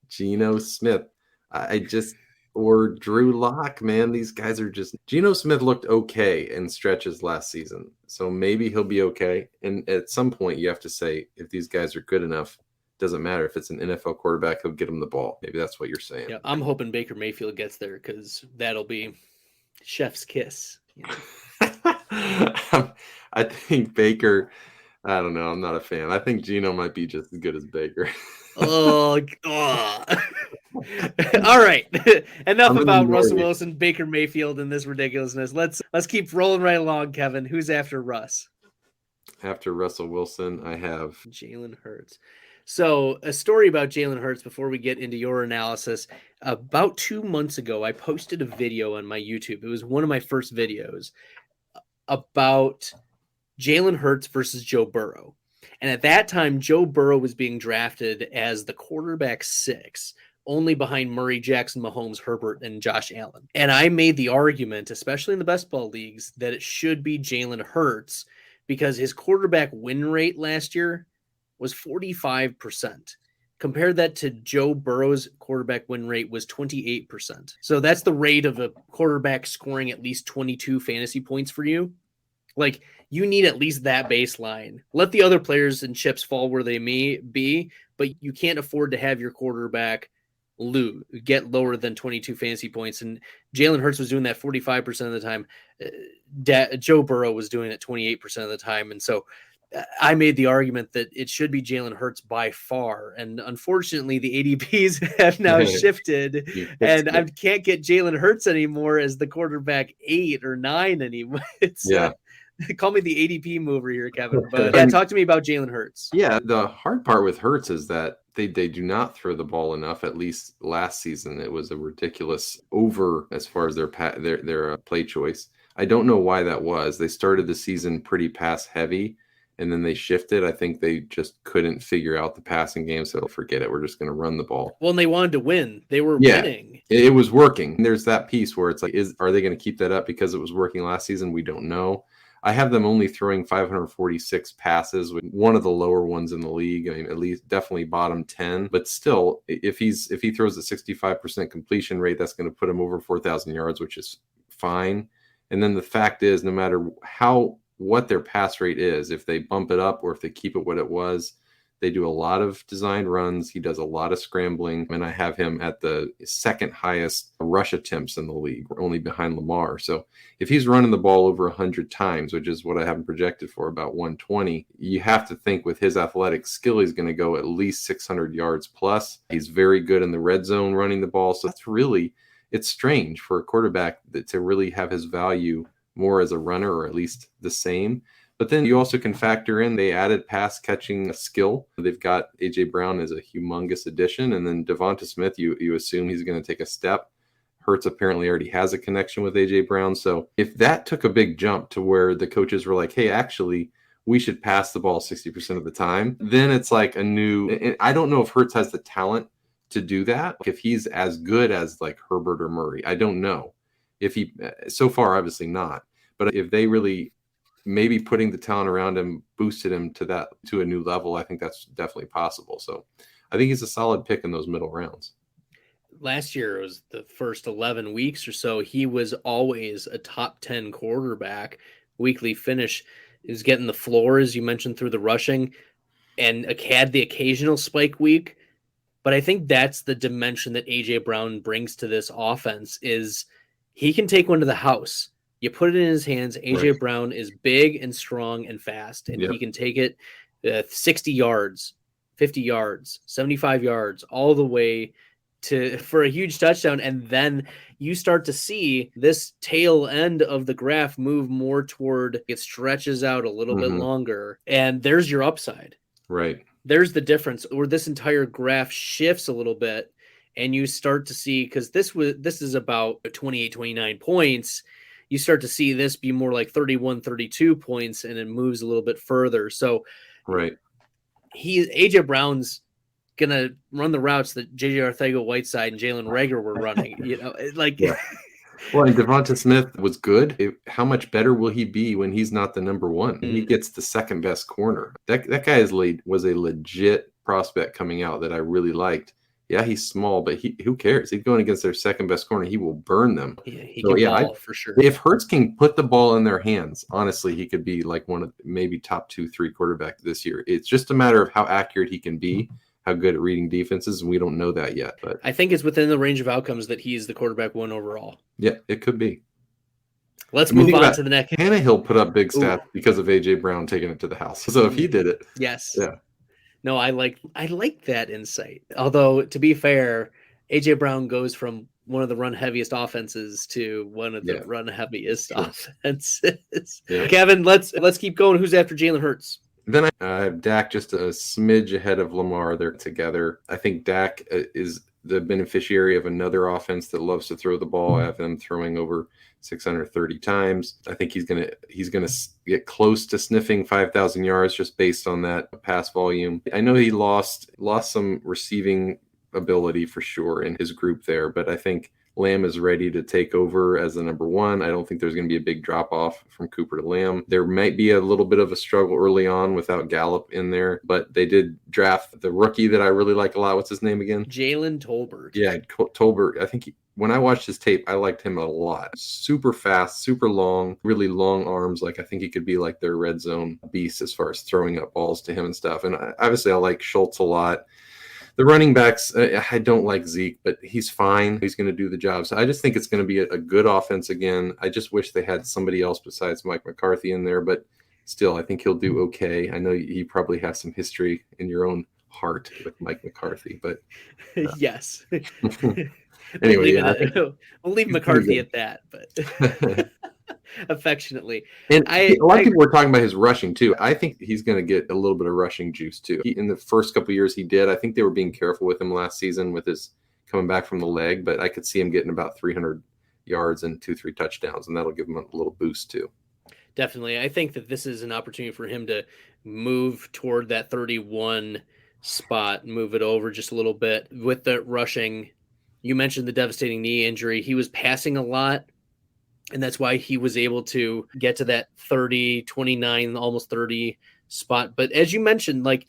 Geno Smith? I just, or Drew Lock, man. These guys are just. Geno Smith looked okay in stretches last season, so maybe he'll be okay. And at some point, you have to say if these guys are good enough, doesn't matter if it's an NFL quarterback, he'll get him the ball. Maybe that's what you're saying. Yeah, I'm hoping Baker Mayfield gets there because that'll be chef's kiss. You know? I think Baker. I don't know. I'm not a fan. I think Geno might be just as good as Baker. Oh. All right. Enough about Russell Wilson, Baker Mayfield, and this ridiculousness. Let's keep rolling right along, Kevin. Who's after Russ? After Russell Wilson, I have Jalen Hurts. So a story about Jalen Hurts before we get into your analysis. About 2 months ago, I posted a video on my YouTube. It was one of my first videos about Jalen Hurts versus Joe Burrow. And at that time, Joe Burrow was being drafted as the quarterback 6, only behind Murray, Jackson, Mahomes, Herbert, and Josh Allen. And I made the argument, especially in the best ball leagues, that it should be Jalen Hurts because his quarterback win rate last year was 45%. Compare that to Joe Burrow's quarterback win rate was 28%. So that's the rate of a quarterback scoring at least 22 fantasy points for you. Like, you need at least that baseline. Let the other players and chips fall where they may be, but you can't afford to have your quarterback get lower than 22 fantasy points. And Jalen Hurts was doing that 45% of the time. Joe Burrow was doing it 28% of the time. And so I made the argument that it should be Jalen Hurts by far. And unfortunately, the ADPs have now shifted, and I can't get Jalen Hurts anymore as the quarterback 8 or 9 anymore. Call me the ADP mover here, Kevin. But yeah, talk to me about Jalen Hurts. Yeah, the hard part with Hurts is that they do not throw the ball enough. At least last season, it was a ridiculous over as far as their play choice. I don't know why that was. They started the season pretty pass heavy, and then they shifted. I think they just couldn't figure out the passing game, so forget it. We're just going to run the ball. Well, and they wanted to win. They were winning. It was working. There's that piece where it's like, are they going to keep that up because it was working last season? We don't know. I have them only throwing 546 passes, with one of the lower ones in the league. I mean, at least definitely bottom 10. But still, if he throws a 65% completion rate, that's going to put him over 4,000 yards, which is fine. And then the fact is, no matter what their pass rate is, if they bump it up or if they keep it what it was, they do a lot of designed runs. He does a lot of scrambling, and I have him at the second highest rush attempts in the league, only behind Lamar. So if he's running the ball over 100 times, which is what I have him projected for, about 120, you have to think with his athletic skill, he's going to go at least 600 yards plus. He's very good in the red zone running the ball. So it's strange for a quarterback to really have his value more as a runner, or at least the same. But then you also can factor in they added pass catching skill. They've got A.J. Brown as a humongous addition. And then Devonta Smith, you assume he's going to take a step. Hurts apparently already has a connection with A.J. Brown. So if that took a big jump to where the coaches were like, hey, actually, we should pass the ball 60% of the time, then it's like a new – and I don't know if Hurts has the talent to do that. If he's as good as like Herbert or Murray, I don't know. If he – so far, obviously not. But if they really – maybe putting the talent around him boosted him to a new level, I think that's definitely possible. So I think he's a solid pick in those middle rounds. Last year, it was the first 11 weeks or so, he was always a top 10 quarterback. Weekly finish is getting the floor, as you mentioned, through the rushing, and had the occasional spike week. But I think that's the dimension that A.J. Brown brings to this offense, is he can take one to the house. You put it in his hands. A.J. Right. Brown is big and strong and fast, and he can take it 60 yards, 50 yards, 75 yards, all the way for a huge touchdown. And then you start to see this tail end of the graph move more toward it stretches out a little bit longer, and there's your upside. Right. There's the difference, or this entire graph shifts a little bit, and you start to see, because this is about 28, 29 points. You start to see this be more like 31, 32 points, and it moves a little bit further. So right. A.J. Brown's going to run the routes that J.J. Arcega-Whiteside and Jalen Reagor were running. Well, and Devonta Smith was good. How much better will he be when he's not the number one? He gets the second best corner. That guy was a legit prospect coming out that I really liked. Yeah, he's small, but who cares? He's going against their second best corner. He will burn them. He So can yeah, ball for sure. if Hurts can put the ball in their hands, honestly, he could be like one of maybe top 2-3 quarterback this year. It's just a matter of how accurate he can be, how good at reading defenses, and we don't know that yet. But I think it's within the range of outcomes that he's the quarterback 1 overall. yeah, it could be. Let's move on to the next. Tannehill put up big stats because of A.J. Brown taking it to the house. So if he did it. Yes. Yeah. No, I like that insight. Although, to be fair, A.J. Brown goes from one of the run heaviest offenses to one of the run heaviest offenses. Yeah. Kevin, let's keep going. Who's after Jalen Hurts? Then I have Dak just a smidge ahead of Lamar. They're together. I think Dak is the beneficiary of another offense that loves to throw the ball. I have them throwing over 630 times. I think he's gonna get close to sniffing 5,000 yards just based on that pass volume. I know he lost some receiving ability for sure in his group there, but I think Lamb is ready to take over as the number one. I don't think there's going to be a big drop off from Cooper to Lamb. There might be a little bit of a struggle early on without Gallup in there, but they did draft the rookie that I really like a lot. What's his name again? Jalen Tolbert. Yeah, Tolbert. I think when I watched his tape, I liked him a lot. Super fast, super long, really long arms. Like I think he could be like their red zone beast as far as throwing up balls to him and stuff. And obviously I like Schultz a lot. The running backs, I don't like Zeke, but he's fine. He's going to do the job. So I just think it's going to be a good offense again. I just wish they had somebody else besides Mike McCarthy in there, but still, I think he'll do okay. I know you probably have some history in your own heart with Mike McCarthy, but yes. Anyway, we'll leave McCarthy at that, but affectionately. And a lot of people were talking about his rushing too. I think he's going to get a little bit of rushing juice too. In the first couple of years he did. I think they were being careful with him last season with his coming back from the leg, but I could see him getting about 300 yards and 2-3 touchdowns, and that'll give him a little boost too. Definitely. I think that this is an opportunity for him to move toward that 31 spot, move it over just a little bit with the rushing. You mentioned the devastating knee injury. He was passing a lot, and that's why he was able to get to that 30, 29, almost 30 spot. But as you mentioned, like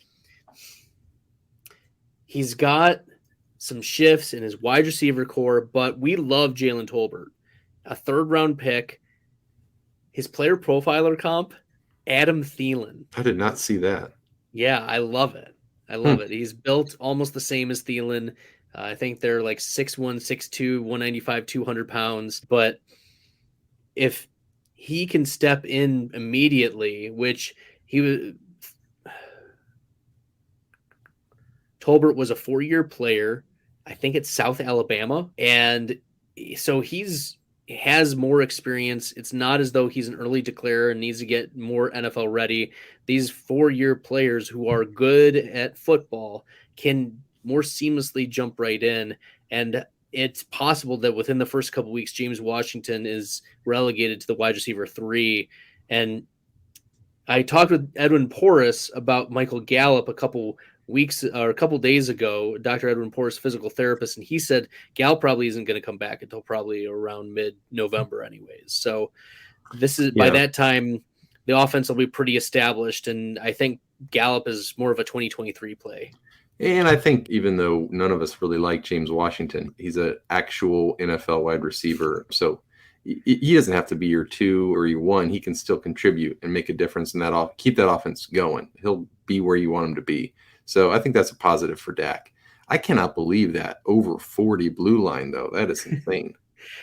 he's got some shifts in his wide receiver core, but we love Jalen Tolbert, a 3rd-round pick. His player profiler comp, Adam Thielen. I did not see that. Yeah, I love it. I love it. He's built almost the same as Thielen. I think they're like 6'1", 6'2", 195, 200 pounds. But if he can step in immediately, which he was, Tolbert was a 4-year player, I think it's South Alabama. And so has more experience. It's not as though he's an early declarer and needs to get more NFL ready. These 4-year players who are good at football can more seamlessly jump right in. And it's possible that within the first couple of weeks, James Washington is relegated to the wide receiver 3. And I talked with Edwin Porras about Michael Gallup a couple days ago, Dr. Edwin Porras, physical therapist, and he said Gallup probably isn't going to come back until probably around mid-November anyways. So this is by that time, the offense will be pretty established, and I think Gallup is more of a 2023 play. And I think even though none of us really like James Washington, he's an actual NFL wide receiver. So he doesn't have to be your 2 or your 1. He can still contribute and make a difference in that. Keep that offense going. He'll be where you want him to be. So I think that's a positive for Dak. I cannot believe that over 40 blue line, though. That is insane.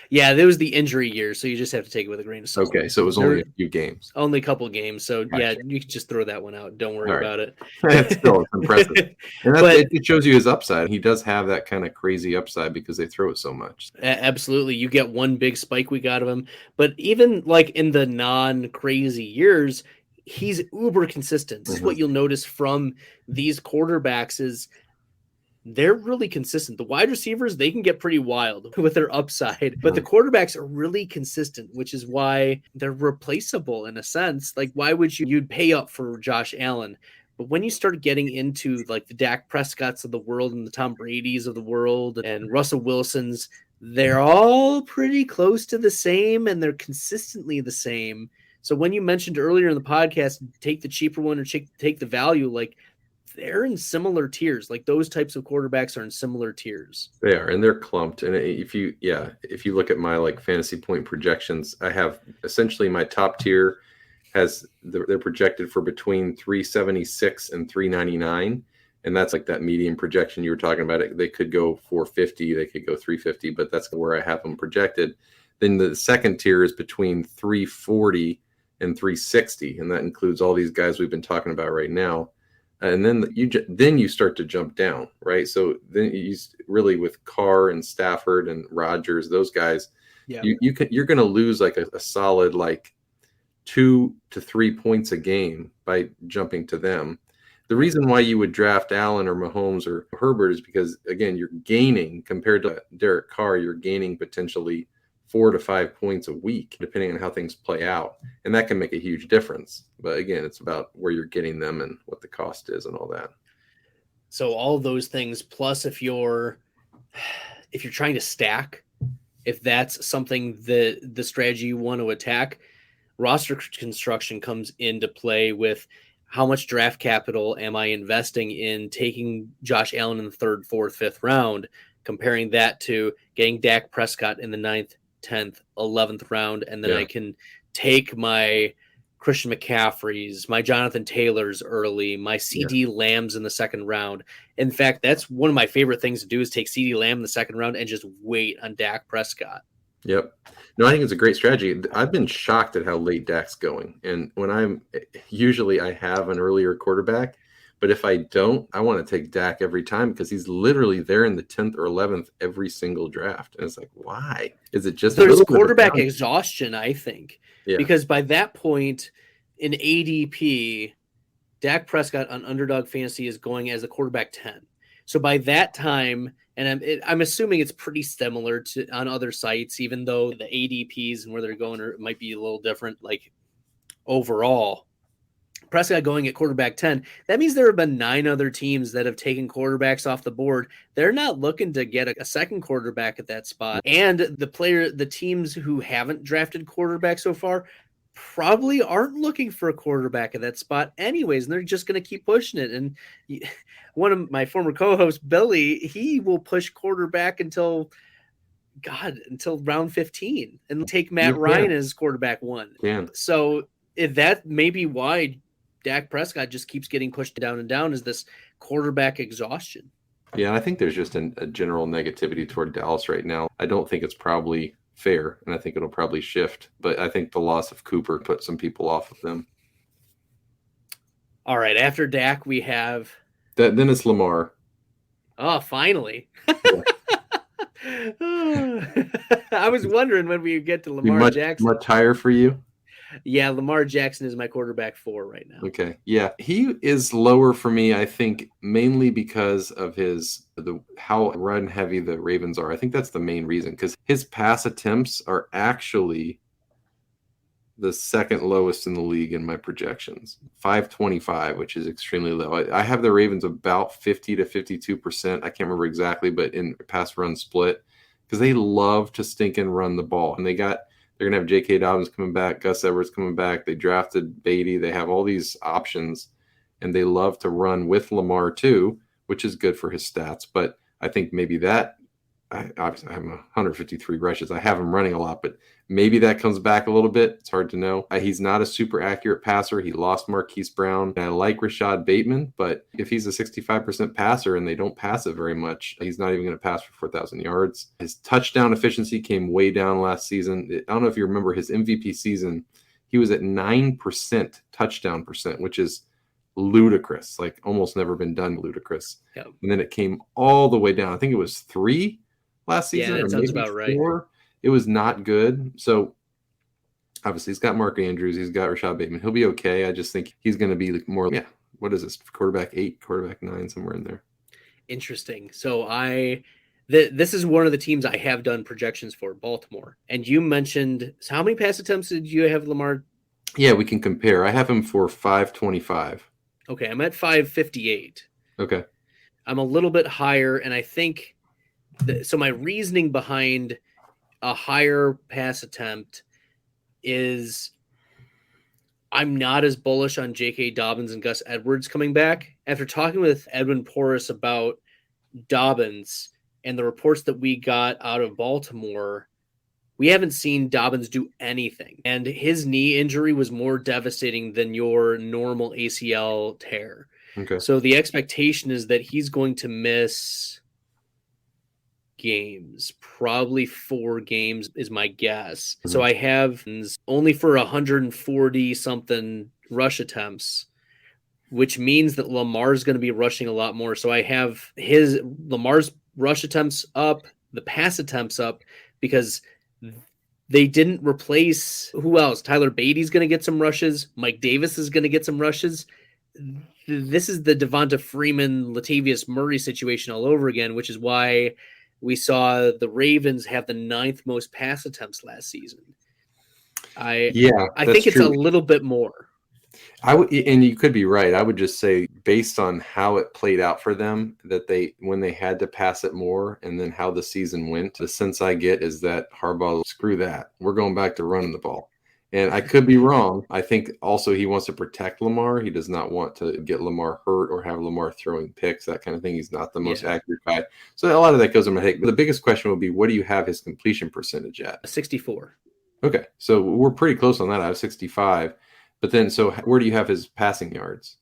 Yeah, there was the injury year, so you just have to take it with a grain of salt. Okay, so it was only a few games. Only a couple games. So, gotcha. Yeah, you can just throw that one out. Don't worry about it. It's still impressive. And it shows you his upside. He does have that kind of crazy upside because they throw it so much. Absolutely. You get one big spike week out of him. But even like in the non-crazy years, he's uber consistent. This is what you'll notice from these quarterbacks is they're really consistent. The wide receivers, they can get pretty wild with their upside, but the quarterbacks are really consistent, which is why they're replaceable in a sense. Like, why would you'd pay up for Josh Allen? But when you start getting into like the Dak Prescotts of the world and the Tom Brady's of the world and Russell Wilson's, they're all pretty close to the same and they're consistently the same. So when you mentioned earlier in the podcast, take the cheaper one or take the value, like they're in similar tiers. Like those types of quarterbacks are in similar tiers. They are, and they're clumped. And if you look at my like fantasy point projections, I have essentially my top tier they're projected for between 376 and 399. And that's like that median projection you were talking about. They could go 450, they could go 350, but that's where I have them projected. Then the second tier is between 340 and 360, and that includes all these guys we've been talking about right now. And then you start to jump down, right? So then you really with Carr and Stafford and Rodgers, those guys, you're going to lose like a solid like 2 to 3 points a game by jumping to them. The reason why you would draft Allen or Mahomes or Herbert is because, again, you're gaining compared to Derek Carr, you're gaining potentially 4 to 5 points a week, depending on how things play out. And that can make a huge difference. But again, it's about where you're getting them and what the cost is and all that. So all those things, plus if you're trying to stack, if that's something the strategy you want to attack, roster construction comes into play with how much draft capital am I investing in taking Josh Allen in the 3rd, 4th, 5th round, comparing that to getting Dak Prescott in the 9th, 10th, 11th round, and then I can take my Christian McCaffreys, my Jonathan Taylors early, my CD Lambs in the 2nd round. In fact, that's one of my favorite things to do is take CD Lamb in the 2nd round and just wait on Dak Prescott. Yep. No, I think it's a great strategy. I've been shocked at how late Dak's going. And when I have an earlier quarterback, but if I don't, I want to take Dak every time because he's literally there in the 10th or 11th every single draft. And it's like, why? Is it just there's quarterback exhaustion, I think, because by that point in ADP, Dak Prescott on Underdog Fantasy is going as a quarterback 10. So by that time, and I'm assuming it's pretty similar to on other sites, even though the ADPs and where they're going might be a little different. Like overall, Prescott going at quarterback 10, that means there have been 9 other teams that have taken quarterbacks off the board. They're not looking to get a second quarterback at that spot. And the teams who haven't drafted quarterback so far probably aren't looking for a quarterback at that spot anyways, and they're just going to keep pushing it. And one of my former co-hosts, Billy, he will push quarterback until round 15 and take Matt Ryan as quarterback 1. So that may be why Dak Prescott just keeps getting pushed down and down, is this quarterback exhaustion. Yeah, I think there's just a general negativity toward Dallas right now. I don't think it's probably fair, and I think it'll probably shift. But I think the loss of Cooper put some people off of them. All right, after Dak, we have... Then it's Lamar. Oh, finally. I was wondering when we get to Lamar Jackson. Much higher for you? Yeah, Lamar Jackson is my quarterback 4 right now. Okay. Yeah. He is lower for me, I think, mainly because of how run heavy the Ravens are. I think that's the main reason, because his pass attempts are actually the 2nd lowest in the league in my projections. 525, which is extremely low. I have the Ravens about 50 to 52%. I can't remember exactly, but in pass run split, because they love to stink and run the ball. And they're going to have J.K. Dobbins coming back, Gus Edwards coming back. They drafted Beatty. They have all these options, and they love to run with Lamar too, which is good for his stats. But I think maybe obviously I have 153 rushes. I have him running a lot, but maybe that comes back a little bit. It's hard to know. He's not a super accurate passer. He lost Marquise Brown. And I like Rashad Bateman, but if he's a 65% passer and they don't pass it very much, he's not even going to pass for 4,000 yards. His touchdown efficiency came way down last season. I don't know if you remember his MVP season. He was at 9% touchdown percent, which is ludicrous, like almost never been done ludicrous. Yep. And then it came all the way down. I think it was 3 last season. Yeah, that sounds about right. It was not good. So obviously he's got Mark Andrews, he's got Rashad Bateman. He'll be okay. I just think he's going to be more, what is this? Quarterback 8, quarterback 9, somewhere in there. Interesting. So this is one of the teams I have done projections for, Baltimore. And you mentioned, so how many pass attempts did you have Lamar? Yeah, we can compare. I have him for 525. Okay, I'm at 558. Okay. I'm a little bit higher, and I think so my reasoning behind a higher pass attempt is I'm not as bullish on J.K. Dobbins and Gus Edwards coming back. After talking with Edwin Porras about Dobbins and the reports that we got out of Baltimore, we haven't seen Dobbins do anything. And his knee injury was more devastating than your normal ACL tear. Okay. So the expectation is that he's going to miss games, probably 4 games is my guess. So I have only for 140 something rush attempts, which means that Lamar's going to be rushing a lot more. So I have Lamar's rush attempts up, the pass attempts up, because they didn't replace who else? Tyler Beatty's going to get some rushes. Mike Davis is going to get some rushes. This is the Devonta Freeman, Latavius Murray situation all over again, which is why we saw the Ravens have the 9th most pass attempts last season. I think it's true. A little bit more. And you could be right. I would just say, based on how it played out for them, that when they had to pass it more, and then how the season went, the sense I get is that Harbaugh, screw that. We're going back to running the ball. And I could be wrong. I think also he wants to protect Lamar. He does not want to get Lamar hurt or have Lamar throwing picks, that kind of thing. He's not the most accurate guy. So a lot of that goes in my head. But the biggest question would be, what do you have his completion percentage at? 64. Okay. So we're pretty close on that. I have 65. But then, so where do you have his passing yards?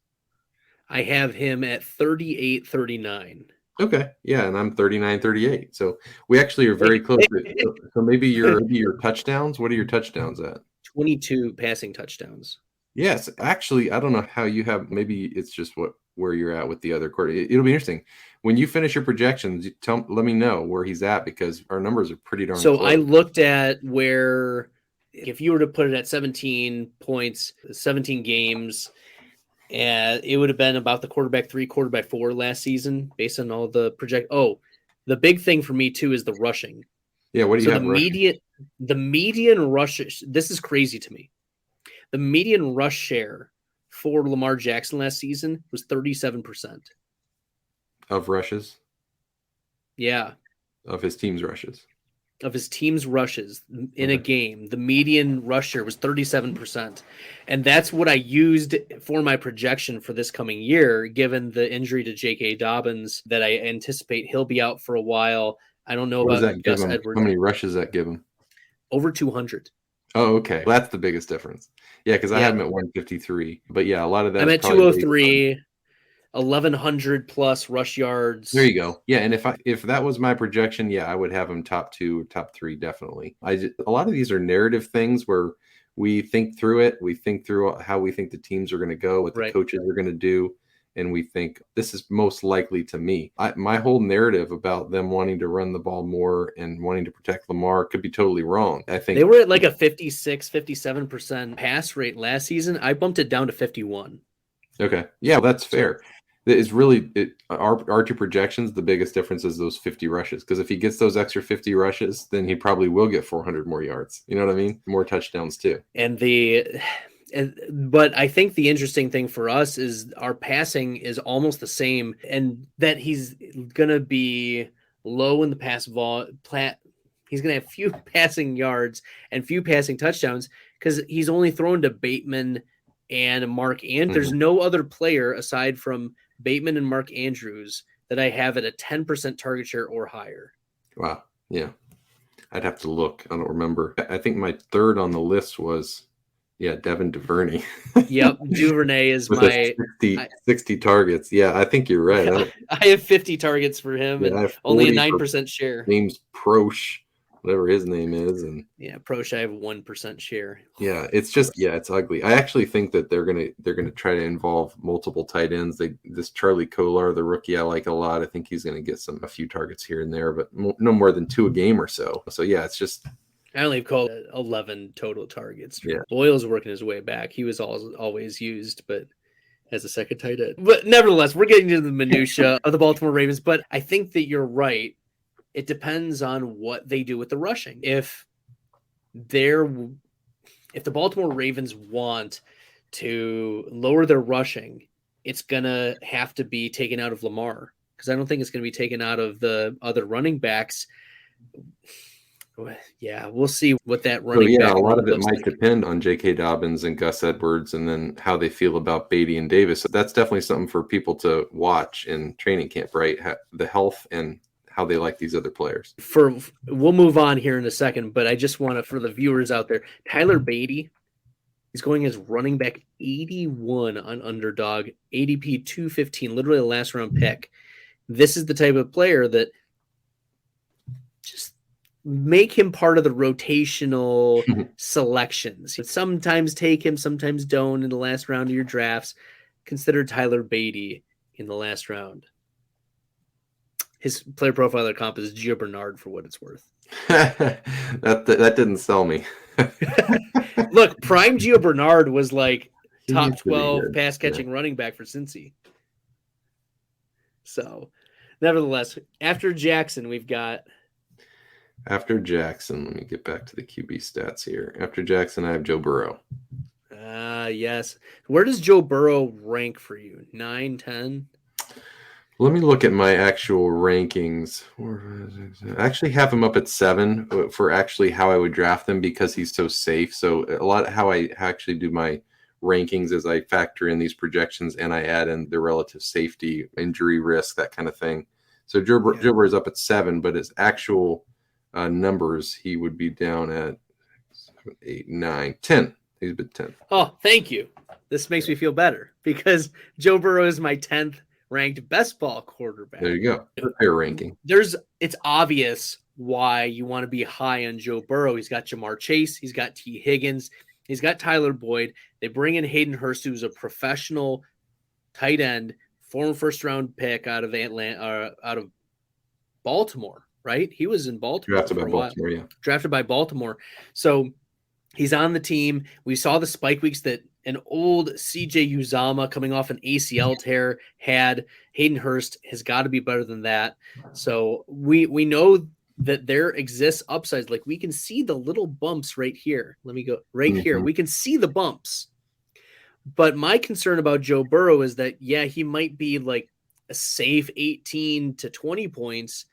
I have him at 38-39. Okay. Yeah, and I'm 39-38. So we actually are very close. So maybe your touchdowns, what are your touchdowns at? 22 passing touchdowns. Yes. Actually, I don't know how you have, maybe it's just where you're at with the other quarter. It'll be interesting. When you finish your projections, let me know where he's at, because our numbers are pretty darn close. I looked at where, if you were to put it at 17 points, 17 games, it would have been about the quarterback 3, quarterback 4 last season, based on all the project. Oh, the big thing for me too is the rushing. Yeah, what do you have? The median rush. This is crazy to me. The median rush share for Lamar Jackson last season was 37% of rushes. Yeah, of his team's rushes. Of his team's rushes in a game, the median rush share was 37%. And that's what I used for my projection for this coming year, given the injury to J.K. Dobbins that I anticipate he'll be out for a while. I don't know about Gus Edwards. How many rushes that give him? Over 200. Oh, okay. Well, that's the biggest difference. Yeah, because I had him at 153. But yeah, a lot of that. I'm at 203. 1,100 plus rush yards. There you go. Yeah, and if that was my projection, yeah, I would have him top 2, top 3, definitely. A lot of these are narrative things where we think through it. We think through how we think the teams are going to go, what the coaches are going to do, and we think this is most likely to me. My whole narrative about them wanting to run the ball more and wanting to protect Lamar could be totally wrong. I think they were at like a 56, 57% pass rate last season. I bumped it down to 51. Okay. Yeah, that's fair. It's really our 2 projections. The biggest difference is those 50 rushes, because if he gets those extra 50 rushes, then he probably will get 400 more yards. You know what I mean? More touchdowns too. But I think the interesting thing for us is our passing is almost the same, and that he's gonna be low in the pass volume. He's gonna have few passing yards and few passing touchdowns because he's only thrown to Bateman and Mark Andrews. There's no other player aside from Bateman and Mark Andrews that I have at a 10% target share or higher. Wow. Yeah. I'd have to look. I don't remember. I think my 3rd on the list was, Devin Duvernay. Yep. Duvernay is my 60 targets. Yeah, I think you're right. I have 50 targets for him and only a 9% share. James Proche, whatever his name is. And Proche, I have 1% share. Yeah, it's just, it's ugly. I actually think that they're gonna try to involve multiple tight ends. This Charlie Kolar, the rookie, I like a lot. I think he's gonna get a few targets here and there, but no more than 2 a game or so. So yeah, it's just. I only called 11 total targets. Yeah. Boyle's working his way back. He was always used, but as a second tight end. But nevertheless, we're getting into the minutia of the Baltimore Ravens. But I think that you're right. It depends on what they do with the rushing. If the Baltimore Ravens want to lower their rushing, it's going to have to be taken out of Lamar, because I don't think it's going to be taken out of the other running backs. Yeah, we'll see what that So running yeah, back a lot room of it looks might like. depend on J.K. Dobbins and Gus Edwards, and then how they feel about Beatty and Davis. So that's definitely something for people to watch in training camp, right? The health and how they like these other players. We'll move on here in a second, but I just want to, for the viewers out there, Tyler Beatty is going as running back 81 on Underdog, ADP 215, literally a last round pick. This is the type of player that just make him part of the rotational selections. Sometimes take him, sometimes don't in the last round of your drafts. Consider Tyler Beatty in the last round. His player profiler comp is Gio Bernard for what it's worth. that didn't sell me. Look, prime Gio Bernard was like He top used to be 12 good. pass catching running back for Cincy. So, nevertheless, after Jackson, we've got. After Jackson, let me get back to the QB stats here. After Jackson, I have Joe Burrow. Yes. Where does Joe Burrow rank for you? 9, 10? Let me look at my actual rankings. I actually have him up at 7 for actually how I would draft them because he's so safe. So a lot of how I actually do my rankings is I factor in these projections and I add in the relative safety, injury risk, that kind of thing. So Joe Burrow is up at 7, but his actual numbers, he would be down at 7, 8, 9, 10. He's been 10. Oh, thank you. This makes me feel better because Joe Burrow is my 10th ranked best ball quarterback. There you go. Fair ranking. It's obvious why you want to be high on Joe Burrow. He's got Jamar Chase, he's got T. Higgins, he's got Tyler Boyd. They bring in Hayden Hurst, who's a professional tight end, former first round pick out of Baltimore, right? He was in Baltimore. Drafted by Baltimore, yeah. Drafted by Baltimore. So he's on the team. We saw the spike weeks that an old CJ Uzama coming off an ACL tear had. Hayden Hurst has got to be better than that. So we know that there exists upsides. Like we can see the little bumps right here. Let me go right here. We can see the bumps. But my concern about Joe Burrow is that, yeah, he might be like a safe 18 to 20 points.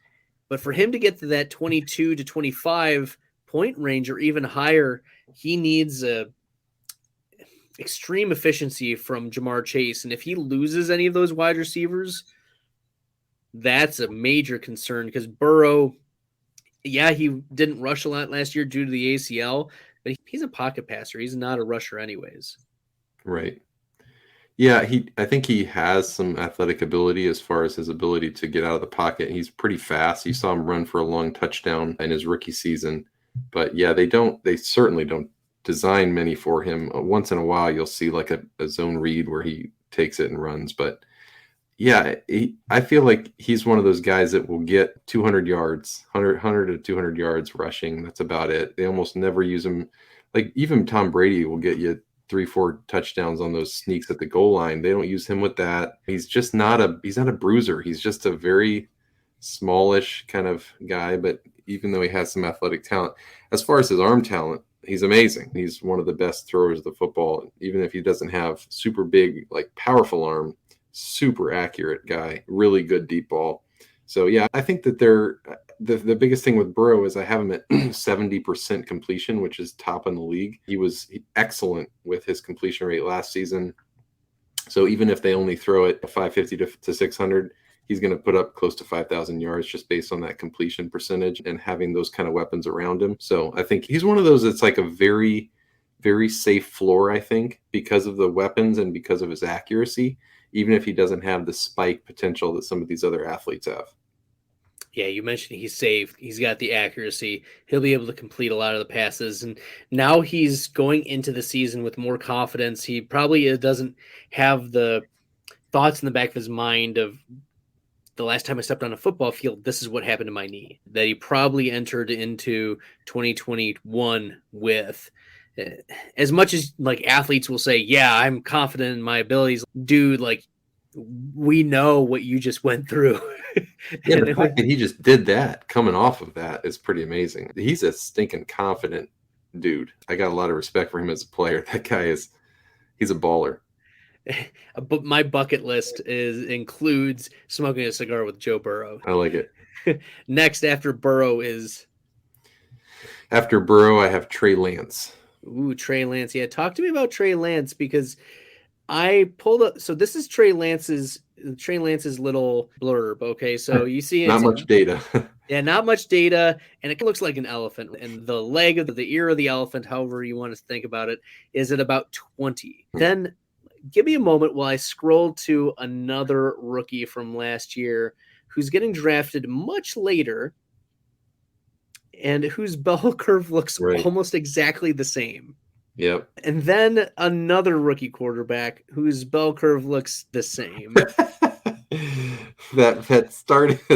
But for him to get to that 22 to 25 point range or even higher, he needs extreme efficiency from Jamar Chase. And if he loses any of those wide receivers, that's a major concern because Burrow, yeah, he didn't rush a lot last year due to the ACL, but he's a pocket passer. He's not a rusher anyways. Right. Yeah, I think he has some athletic ability as far as his ability to get out of the pocket. He's pretty fast. You saw him run for a long touchdown in his rookie season. But yeah, they certainly don't design many for him. Once in a while, you'll see like a zone read where he takes it and runs. But yeah, I feel like he's one of those guys that will get 200 yards, 100 to 200 yards rushing. That's about it. They almost never use him. Like even Tom Brady will get you 3-4 touchdowns on those sneaks at the goal line. They don't use him with that. He's just he's not a bruiser. He's just a very smallish kind of guy, but even though he has some athletic talent, as far as his arm talent, he's amazing. He's one of the best throwers of the football, even if he doesn't have super big, like powerful arm, super accurate guy, really good deep ball. So yeah, I think that the biggest thing with Burrow is I have him at 70% completion, which is top in the league. He was excellent with his completion rate last season. So even if they only throw it 550 to 600, he's going to put up close to 5,000 yards just based on that completion percentage and having those kind of weapons around him. So I think he's one of those that's like a very, very safe floor, I think, because of the weapons and because of his accuracy, even if he doesn't have the spike potential that some of these other athletes have. Yeah, you mentioned he's safe. He's got the accuracy. He'll be able to complete a lot of the passes. And now he's going into the season with more confidence. He probably doesn't have the thoughts in the back of his mind of the last time I stepped on a football field, this is what happened to my knee. That he probably entered into 2021 with. As much as like athletes will say, yeah, I'm confident in my abilities. Dude, like we know what you just went through. Yeah, the fact that he just did that, coming off of that, is pretty amazing. He's a stinking confident dude. I got a lot of respect for him as a player. That guy he's a baller. But my bucket list includes smoking a cigar with Joe Burrow. I like it. Next after Burrow is After Burrow, I have Trey Lance. Ooh, Trey Lance. Yeah, talk to me about Trey Lance because I pulled up. So this is Trey Lance's little blurb. Okay, so you see Not it's much data. yeah, not much data, and it looks like an elephant. And the leg of the ear of the elephant, however you want to think about it, is at about 20. Then give me a moment while I scroll to another rookie from last year who's getting drafted much later and whose bell curve looks Right. almost exactly the same. Yep. And then another rookie quarterback whose bell curve looks the same. that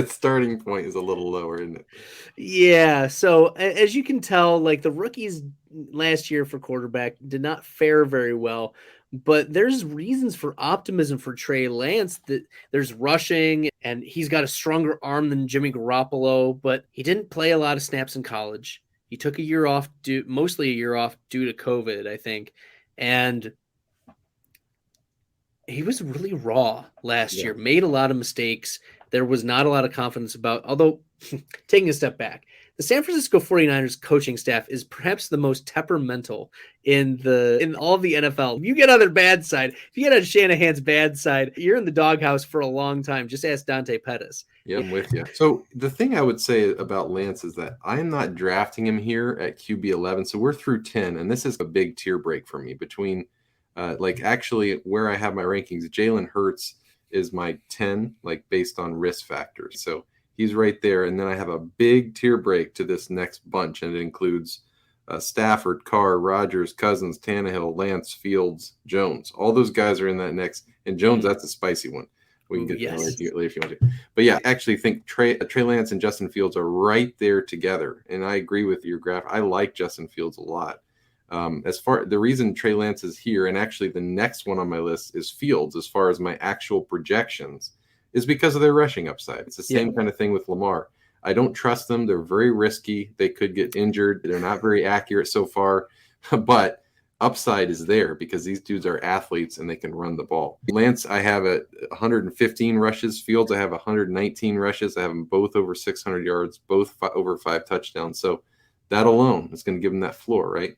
starting point is a little lower, isn't it? Yeah. So as you can tell, like the rookies last year for quarterback did not fare very well, but there's reasons for optimism for Trey Lance. That there's rushing and he's got a stronger arm than Jimmy Garoppolo, but he didn't play a lot of snaps in college. He took a year off, mostly a year off due to COVID, I think. And he was really raw last year, made a lot of mistakes. There was not a lot of confidence about, although taking a step back, the San Francisco 49ers coaching staff is perhaps the most temperamental in all of the NFL. If you get on their bad side, if you get on Shanahan's bad side, you're in the doghouse for a long time. Just ask Dante Pettis. Yeah, I'm with you. So the thing I would say about Lance is that I'm not drafting him here at QB 11. So we're through 10, and this is a big tier break for me between actually where I have my rankings. Jalen Hurts is my 10, like based on risk factors. So he's right there. And then I have a big tier break to this next bunch, and it includes Stafford, Carr, Rodgers, Cousins, Tannehill, Lance, Fields, Jones. All those guys are in that next. And Jones, that's a spicy one. We can get to that later if you want to. But yeah, I actually think Trey Lance and Justin Fields are right there together. And I agree with your graph. I like Justin Fields a lot. As far the reason Trey Lance is here, and actually the next one on my list is Fields, as far as my actual projections, is because of their rushing upside. It's the same kind of thing with Lamar. I don't trust them. They're very risky. They could get injured. They're not very accurate so far, but upside is there because these dudes are athletes and they can run the ball. Lance, I have 115 rushes. Fields, I have 119 rushes. I have them both over 600 yards, both over 5 touchdowns. So that alone is going to give them that floor, right?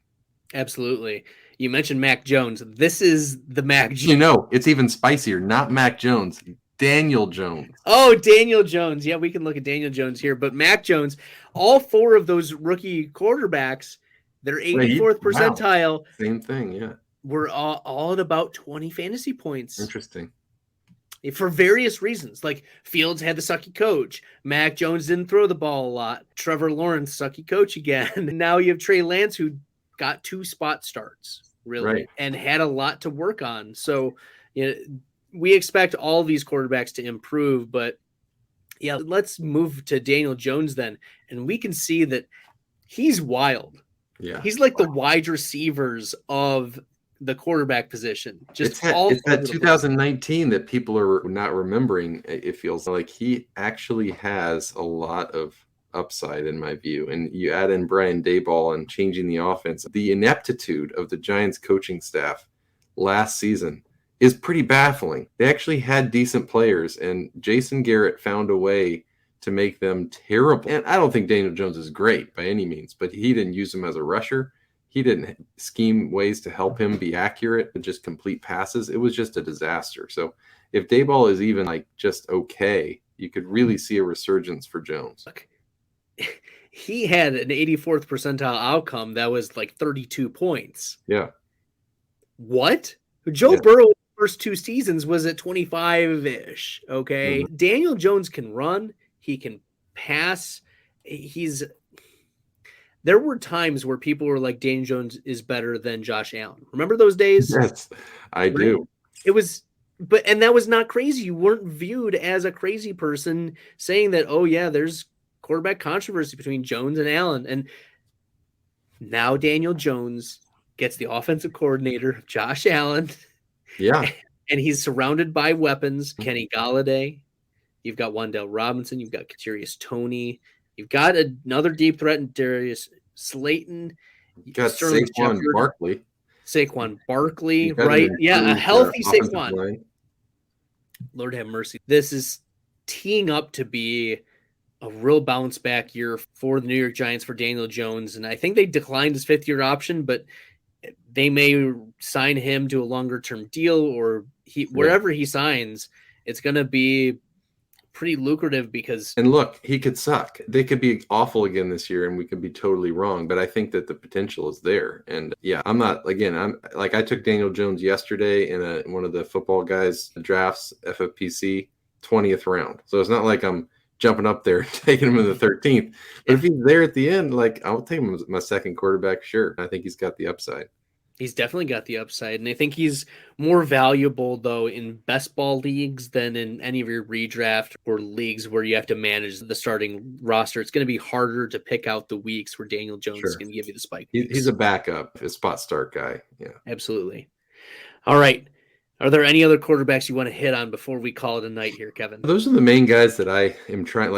Absolutely. You mentioned Mac Jones. This is the Mac Jones. You know, it's even spicier. Not Mac Jones. Daniel Jones. Oh, Daniel Jones. Yeah, we can look at Daniel Jones here. But Mac Jones, all 4 of those rookie quarterbacks, their 84th percentile. Same thing, yeah. Were all at about 20 fantasy points. Interesting. For various reasons. Like Fields had the sucky coach. Mac Jones didn't throw the ball a lot. Trevor Lawrence, sucky coach again. And now you have Trey Lance, who got 2 spot starts, really, and had a lot to work on. So, we expect all these quarterbacks to improve, but yeah, let's move to Daniel Jones then. And we can see that he's wild. Yeah. He's like the wide receivers of the quarterback position. Just it's that 2019 that people are not remembering. It feels like he actually has a lot of upside in my view. And you add in Brian Daboll and changing the offense. The ineptitude of the Giants coaching staff last season is pretty baffling. They actually had decent players, and Jason Garrett found a way to make them terrible. And I don't think Daniel Jones is great by any means, but he didn't use him as a rusher. He didn't scheme ways to help him be accurate and just complete passes. It was just a disaster. So if Daboll is even like just okay, you could really see a resurgence for Jones. He had an 84th percentile outcome that was like 32 points. Yeah. What? Joe Burrow first 2 seasons was at 25-ish. Okay. Mm-hmm. Daniel Jones can run. He can pass. There were times where people were like, Daniel Jones is better than Josh Allen. Remember those days? Yes, I do. It was, and that was not crazy. You weren't viewed as a crazy person saying that, oh yeah, there's quarterback controversy between Jones and Allen. And now Daniel Jones gets the offensive coordinator, Josh Allen. Yeah. And he's surrounded by weapons. Kenny Galladay. You've got Wan'Dale Robinson. You've got Kadarius Toney. You've got another deep threat in Darius Slayton. You got Saquon Barkley. Saquon Barkley, right? Yeah, a healthy Saquon. Line. Lord have mercy. This is teeing up to be a real bounce back year for the New York Giants for Daniel Jones. And I think they declined his 5th-year option, but they may sign him to a longer term deal, or wherever he signs, it's going to be pretty lucrative because. And look, he could suck. They could be awful again this year and we could be totally wrong, but I think that the potential is there. And yeah, I'm I took Daniel Jones yesterday in one of the football guys drafts, FFPC, 20th round. So it's not like I'm jumping up there and taking him in the 13th. But if he's there at the end, I'll take him as my second quarterback. Sure. I think he's got the upside. He's definitely got the upside. And I think he's more valuable, though, in best ball leagues than in any of your redraft or leagues where you have to manage the starting roster. It's going to be harder to pick out the weeks where Daniel Jones is going to give you the spike. He's a backup, a spot start guy. Yeah, absolutely. All right. Are there any other quarterbacks you want to hit on before we call it a night here, Kevin? Those are the main guys that I am trying.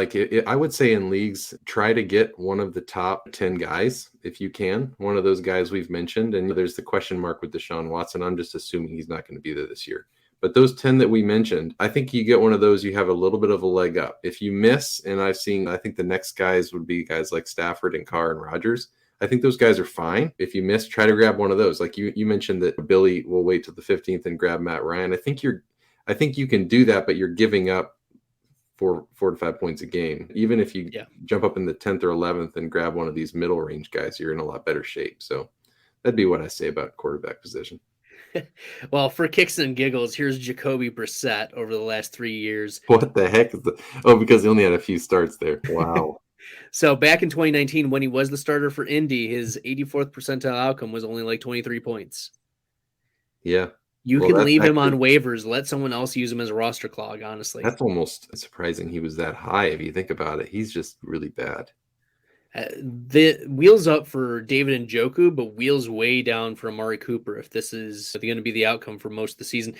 I would say in leagues, try to get one of the top 10 guys if you can. One of those guys we've mentioned, and there's the question mark with Deshaun Watson. I'm just assuming he's not going to be there this year. But those 10 that we mentioned, I think you get one of those, you have a little bit of a leg up. If you miss, and I think the next guys would be guys like Stafford and Carr and Rodgers. I think those guys are fine. If you miss, try to grab one of those. Like you mentioned that Billy will wait till the 15th and grab Matt Ryan. I think you can do that, but you're giving up 4 to 5 points a game. Even if you jump up in the 10th or 11th and grab one of these middle range guys, you're in a lot better shape. So that'd be what I say about quarterback position. Well, for kicks and giggles, here's Jacoby Brissette over the last 3 years. What the heck is because he only had a few starts there. Wow. So back in 2019, when he was the starter for Indy, his 84th percentile outcome was only like 23 points. Yeah. You can leave him on waivers. Let someone else use him as a roster clog, honestly. That's almost surprising he was that high if you think about it. He's just really bad. The wheels up for David Njoku, but wheels way down for Amari Cooper if this is going to be the outcome for most of the season.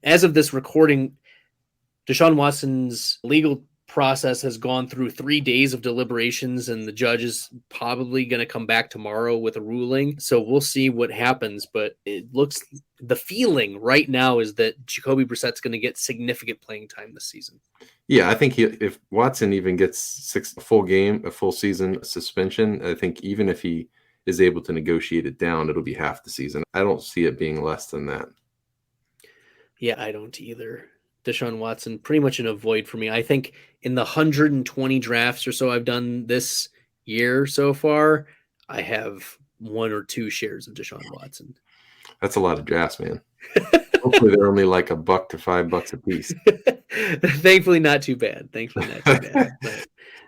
As of this recording, Deshaun Watson's legal process has gone through 3 days of deliberations, and the judge is probably going to come back tomorrow with a ruling. So we'll see what happens, but the feeling right now is that Jacoby Brissett's going to get significant playing time this season. Yeah, I think if Watson even gets a full season suspension, I think even if he is able to negotiate it down, it'll be half the season. I don't see it being less than that. Yeah, I don't either. Deshaun Watson, pretty much in a void for me. I think in the 120 drafts or so I've done this year so far, I have 1 or 2 shares of Deshaun Watson. That's a lot of drafts, man. Hopefully they're only like $1 to $5 a piece. Thankfully, not too bad. But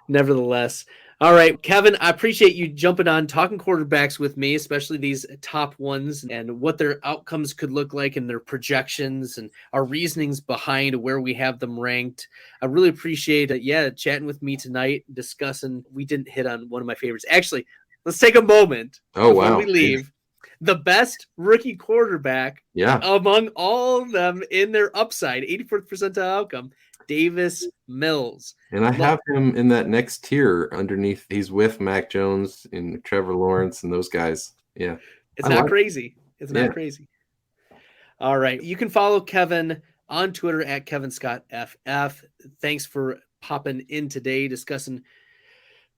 nevertheless. All right, Kevin, I appreciate you jumping on, talking quarterbacks with me, especially these top ones and what their outcomes could look like and their projections and our reasonings behind where we have them ranked. I really appreciate it. Chatting with me tonight, discussing. We didn't hit on one of my favorites. Actually, let's take a moment before we leave. The best rookie quarterback among all of them in their upside, 84th percentile outcome, Davis Mills. And I have him in that next tier underneath. He's with Mac Jones and Trevor Lawrence and those guys. Yeah. It's not crazy. It's not crazy. All right. You can follow Kevin on Twitter at KevinScottFF. Thanks for popping in today, discussing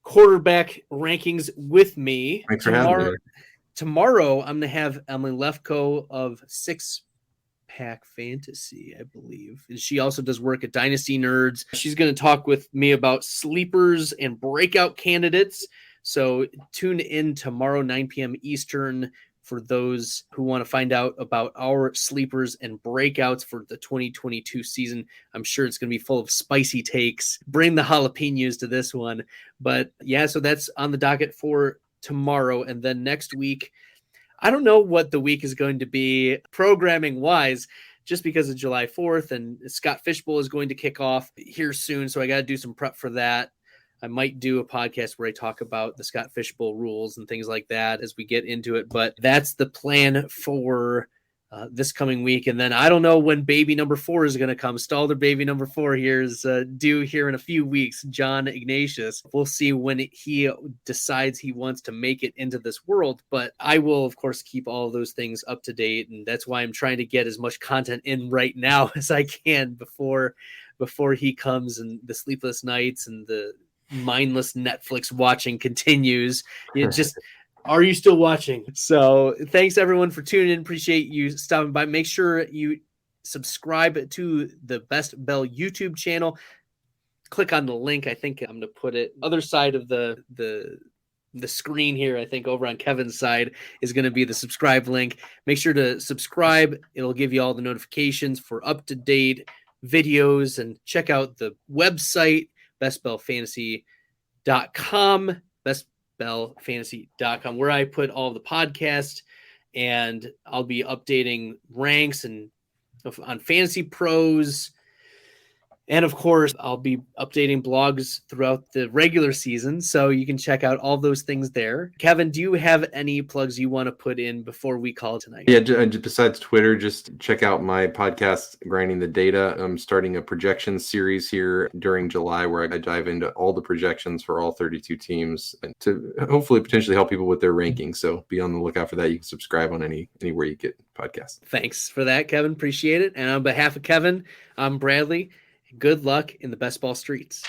quarterback rankings with me. Thanks for having me. Tomorrow, I'm going to have Emily Lefko of 6-Pack Fantasy, I believe. And she also does work at Dynasty Nerds. She's going to talk with me about sleepers and breakout candidates. So tune in tomorrow, 9 p.m. Eastern, for those who want to find out about our sleepers and breakouts for the 2022 season. I'm sure it's going to be full of spicy takes. Bring the jalapenos to this one. But yeah, so that's on the docket for tomorrow. And then next week, I don't know what the week is going to be programming wise, just because of July 4th and Scott Fishbowl is going to kick off here soon. So I got to do some prep for that. I might do a podcast where I talk about the Scott Fishbowl rules and things like that as we get into it. But that's the plan for this coming week. And then I don't know when baby number 4 is going to come. Stalder baby number 4 here is due here in a few weeks. John Ignatius. We'll see when he decides he wants to make it into this world. But I will, of course, keep all of those things up to date. And that's why I'm trying to get as much content in right now as I can before before he comes and the sleepless nights and the mindless Netflix watching continues. Are you still watching? So thanks everyone for tuning in. Appreciate you stopping by. Make sure you subscribe to the Best Bell YouTube channel. Click on the link. I think I'm going to put it other side of the screen here. I think over on Kevin's side is going to be the subscribe link. Make sure to subscribe. It'll give you all the notifications for up-to-date videos, and check out the website, bestbellfantasy.com, bestbellfantasy.com, where I put all the podcasts, and I'll be updating ranks and on Fantasy Pros. And of course, I'll be updating blogs throughout the regular season, so you can check out all those things there. Kevin, do you have any plugs you want to put in before we call it tonight? Yeah, besides Twitter, just check out my podcast, Grinding the Data. I'm starting a projection series here during July where I dive into all the projections for all 32 teams and to hopefully potentially help people with their rankings. So be on the lookout for that. You can subscribe on anywhere you get podcasts. Thanks for that, Kevin. Appreciate it. And on behalf of Kevin, I'm Bradley. Good luck in the best ball streets.